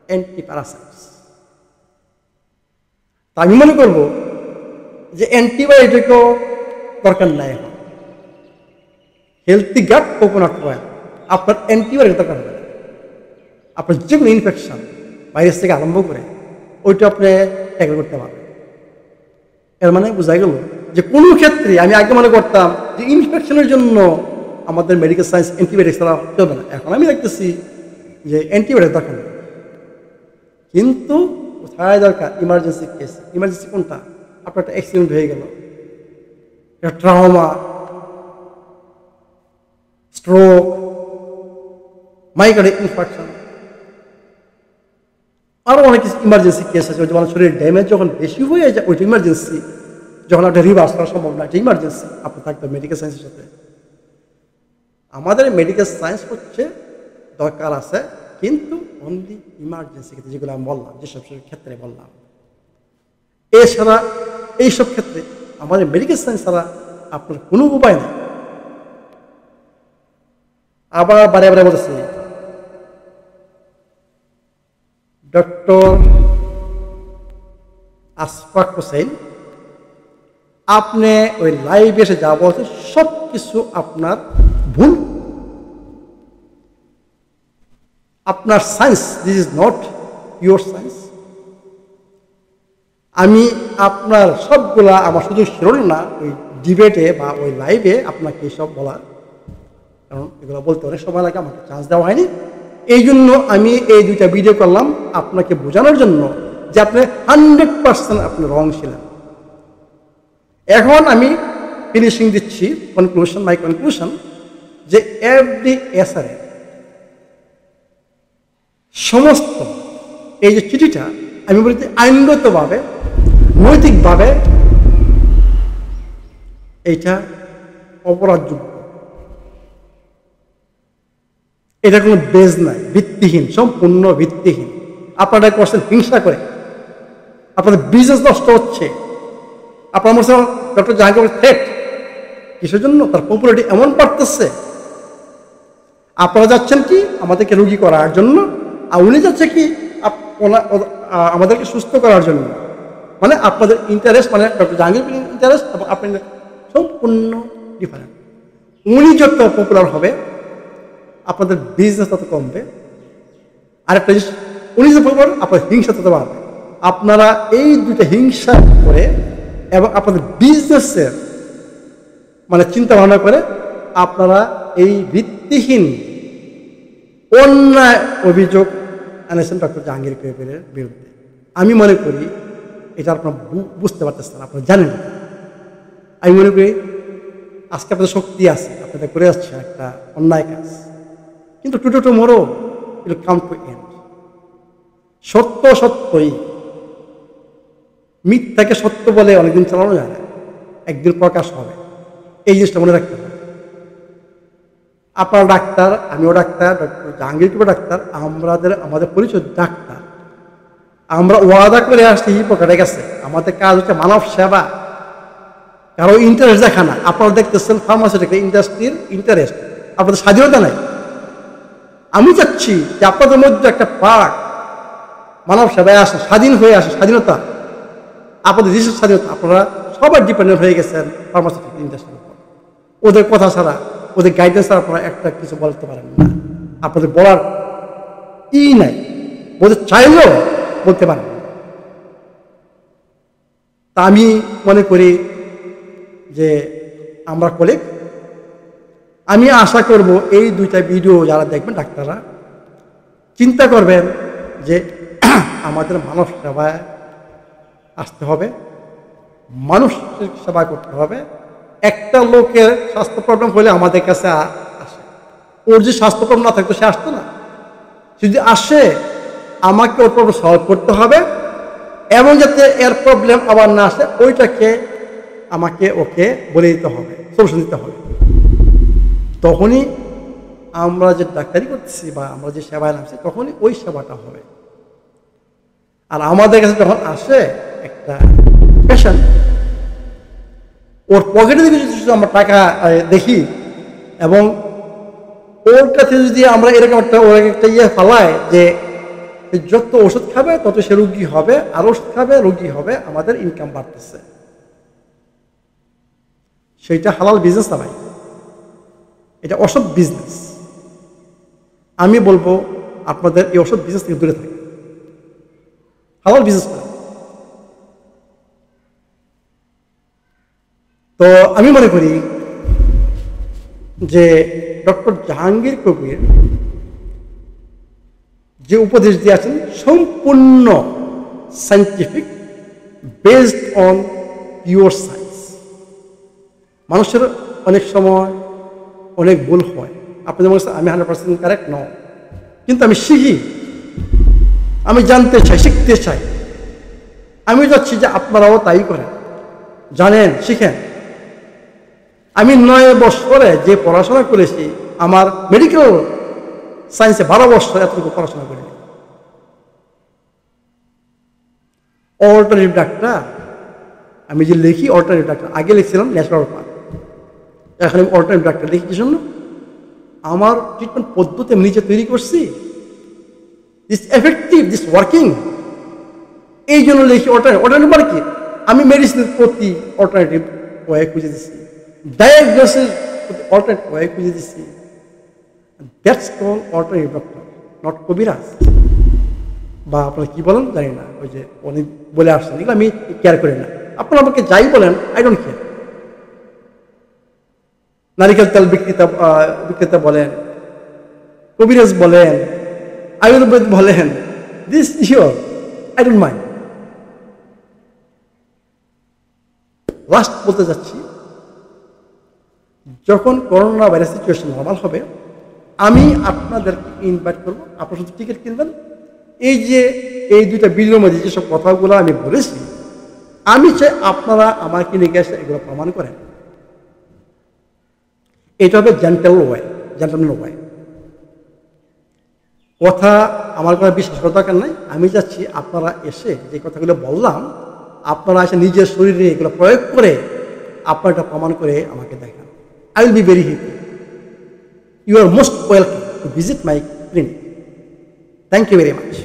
anti parasites. তা আমি মনে করব যে অ্যান্টিবায়োটিকও দরকার নাই এখন। হেলথি গাট কোকোনাট অয়েল, আপনার অ্যান্টিবায়োটিক দরকার হবে না। আপনার যে কোনো ইনফেকশন ভাইরাস থেকে আরম্ভ করে ওইটা আপনি ট্যাকেল করতে পারবেন। এর মানে বোঝা গেল যে কোনো ক্ষেত্রে আমি আগে মনে করতাম যে ইনফেকশনের জন্য আমাদের মেডিকেল সায়েন্স অ্যান্টিবায়োটিক ছাড়া চলবে না। এখন আমি দেখতেছি যে অ্যান্টিবায়োটিক দরকার নেই। কিন্তু কোথায় দরকার? Emergency case. ইমার্জেন্সি কোনটা? আপনার একটা অ্যাক্সিডেন্ট হয়ে গেল, একটা ট্রাউমা, স্ট্রোক, মাইকার্ডিক ইনফার্কশন, আরও অনেক কিছু ইমার্জেন্সি কেস আছে। যেমন শরীরের ড্যামেজ যখন বেশি হয়ে যায় ওইটা ইমার্জেন্সি, যখন একটা রিভার্স করা সম্ভব না, এটা ইমার্জেন্সি। আপনি থাকতে মেডিকেল সায়েন্সের সাথে। আমাদের মেডিকেল সায়েন্স হচ্ছে দরকার আছে, কিন্তু অনলি ইমার্জেন্সি ক্ষেত্রে, যেগুলো আমি বললাম, যেসব ক্ষেত্রে বললাম। এছাড়া এইসব ক্ষেত্রে আমাদের মেডিকেল সায়েন্স ছাড়া আপনার কোনো উপায় নেই। আবার বারে বারে বলতেছি, ডক্টর আশফাক হোসেন, আপনি ওই লাইভে এসে যা বলছেন সব কিছু আপনার ভুল। আপনার science, this is not your science. আমি আপনার সবগুলা আমার সুযোগ ছিল না ওই ডিবেটে বা ওই লাইভে আপনাকে সব বলার, কারণ এগুলো বলতে অনেক সময় লাগে, আমাকে চান্স দেওয়া হয়নি। এই জন্য আমি এই দুইটা ভিডিও করলাম আপনাকে বোঝানোর জন্য যে আপনি 100% আপনি রং ছিলেন। এখন আমি ফিনিশিং দিচ্ছি, কনক্লুশন, মাই কনক্লুশন, যে এফডি এসআরএ সমস্ত এই যে চিঠিটা আমি বলতে আইনগতভাবে, নৈতিকভাবে এইটা অপরাধযোগ্য। এটা কোনো বেজ নাই, ভিত্তিহীন, সম্পূর্ণ ভিত্তিহীন। আপনারা করছেন হিংসা করে, আপনাদের বিজনেস নষ্ট হচ্ছে। আপনার মনে হচ্ছে ডক্টর জাহাঙ্গীর থ্রেট, কিসের জন্য? তার পপুলারিটি এমন বাড়তেছে। আপনারা যাচ্ছেন কি আমাদেরকে রোগী করার জন্য, আর উনি যাচ্ছে কি আমাদেরকে সুস্থ করার জন্য। মানে আপনাদের ইন্টারেস্ট, মানে ডক্টর জাহাঙ্গীর ইন্টারেস্ট এবং আপনাদের সম্পূর্ণ ডিফারেন্ট। উনি যত পপুলার হবে আপনাদের বিজনেস তত কমবে। আরেকটা জিনিস, উনি যে পপুলার, আপনার হিংসা তত বাড়বে। আপনারা এই দুইটা হিংসা করে এবং আপনাদের বিজনেসের মানে চিন্তা ভাবনা করে আপনারা এই ভিত্তিহীন অন্যায় অভিযোগ এনেছেন ডক্টর জাহাঙ্গীর কবিরের বিরুদ্ধে। আমি মনে করি এটা আপনারা বুঝতে পারতেছেন, আপনারা জানেন। আমি মনে করি আজকে আপনাদের শক্তি আছে, আপনাদের করে আসছে একটা অন্যায় কাজ, কিন্তু tomorrow will come to end. সত্য সত্যই, মিথ্যাকে সত্য বলে অনেকদিন চালানো যায় না, একদিন প্রকাশ হবে। এই জিনিসটা মনে রাখতে হবে। আপনারা ডাক্তার, আমিও doctor, doctor Jahangir Kabir doctor, আমাদের পরিচয় ডাক্তার। আমরা ওয়াদা করে আসছি হিপোক্রেটিস কাছে, আমাদের কাজ হচ্ছে মানব সেবা, কারো ইন্টারেস্ট দেখা না। আপনারা দেখতেছেন ফার্মাসিউটিক্যাল ইন্ডাস্ট্রির ইন্টারেস্ট, আপনাদের স্বাধীনতা নাই। আমি চাচ্ছি যে আপনাদের মধ্যে একটা পার্ট মানব সেবায় আসে, স্বাধীন হয়ে আসে, স্বাধীনতা, আপনাদের দেশের স্বাধীনতা। আপনারা সবাই ডিপেন্ডেন্ট হয়ে গেছেন ফার্মাসিউটিক্যাল ইন্ডাস্ট্রির উপর। ওদের কথা ছাড়া, ওদের গাইডেন্স ছাড়া আপনারা একটা কিছু বলতে পারেন না। আপনাদের বলার নাই, ওদের চাইলেও বলতে পারেন না। তা আমি মনে করি যে আমরা কলিগ, আমি আশা করব এই দুইটা ভিডিও যারা দেখবেন ডাক্তাররা চিন্তা করবেন যে আমাদের মানব সেবায় আসতে হবে, মানুষের সেবা করতে হবে। একটা লোকের স্বাস্থ্য প্রবলেম হলে আমাদের কাছে আসে, ওর যে স্বাস্থ্য প্রবলেম না থাকতো সে আসতো না। যদি আসে আমাকে ওর প্রবলেম সলভ করতে হবে, এবং যাতে এর প্রবলেম আবার না আসে ওইটাকে আমাকে ওকে বলে দিতে হবে, সলিউশন দিতে হবে। তখনই আমরা যে ডাক্তারি করতেছি বা আমরা যে সেবায় নামছি তখনই ওই সেবাটা হবে। আর আমাদের কাছে যখন আসে একটা পেশেন্ট, ওর পকেটে দিকে যদি আমরা টাকা দেখি এবং ওর কাছে যদি আমরা এরকম একটা ফালাই যে যত ওষুধ খাবে তত সে রোগী হবে, আর ওষুধ খাবে রোগী হবে, আমাদের ইনকাম বাড়তেছে, সেইটা হালাল বিজনেস না ভাই, এটা অসৎ বিজনেস। আমি বলবো আপনাদের এই অসৎ বিজনেস থেকে দূরে থাকে, হালাল বিজনেস করে। তো আমি মনে করি যে ডক্টর জাহাঙ্গীর কবির যে উপদেশ দিয়েছেন সম্পূর্ণ scientific, based on pure science. মানুষের অনেক সময় অনেক ভুল হয়, আপনি যেমন আমি 100% কারেক্ট নয়, কিন্তু আমি শিখি, আমি জানতে চাই, শিখতে চাই। আমি যাচ্ছি যে আপনারাও তাই করেন, জানেন, শিখেন। আমি 9 বছরে যে পড়াশোনা করেছি, আমার মেডিকেল সায়েন্সে 12 বছর এতটুকু পড়াশোনা করি। অল্টারনেটিভ ডাক্তার আমি যে লিখি, অল্টারনেটিভ ডাক্তার আগে লিখছিলাম ন্যাচারাল পার্ট, এখন আমি অল্টারনেটিভ ডাক্তার লিখি। কি জন্য? আমার ট্রিটমেন্ট পদ্ধতি আমি নিজে তৈরি করছি, দিস এফেক্টিভ, দিস ওয়ার্কিং, এই জন্য লিখি অল্টারনেটিভ মানে কি, আমি মেডিসিনের প্রতি অল্টারনেটিভ ওয়ে খুঁজে দিচ্ছি, ডায়াগনোসিস অল্টারনেটিভ ওয়ে খুঁজে দিচ্ছি। That's call alternative doctor, not কবিরাজ বা আপনারা কি বলেন জানি না, ওই যে উনি বলে আসছেন, এগুলো আমি কেয়ার করি না। আপনারা আমাকে যাই বলেন, আই ডোন্ট কেয়ার। নারিকেল তেল বিক্রেতা বলেন, কবিরাজ বলেন, আয়ুর্বেদ বলেন, this your, I don't mind. Last বলতে যাচ্ছি, যখন করোনা ভাইরাস সিচুয়েশন নর্মাল হবে, আমি আপনাদেরকে ইনভাইট করবো, আপনার শুধু টিকিট কিনবেন। এই যে এই 2টা ভিডিওর মধ্যে যেসব কথাগুলো আমি বলেছি, আমি চাই আপনারা আমার ক্লিনিকে এসে এগুলো প্রমাণ করেন। এটা হবে জেন্টলম্যান ওয়ে। কথা আমার কোনো বিশ্বাস করার দরকার নাই। আমি চাচ্ছি আপনারা এসে যে কথাগুলো বললাম, আপনারা এসে নিজের শরীরে এগুলো প্রয়োগ করে আপনারা এটা প্রমাণ করে আমাকে দেখান। I will be very happy. You are most welcome to visit my clinic. Thank you very much.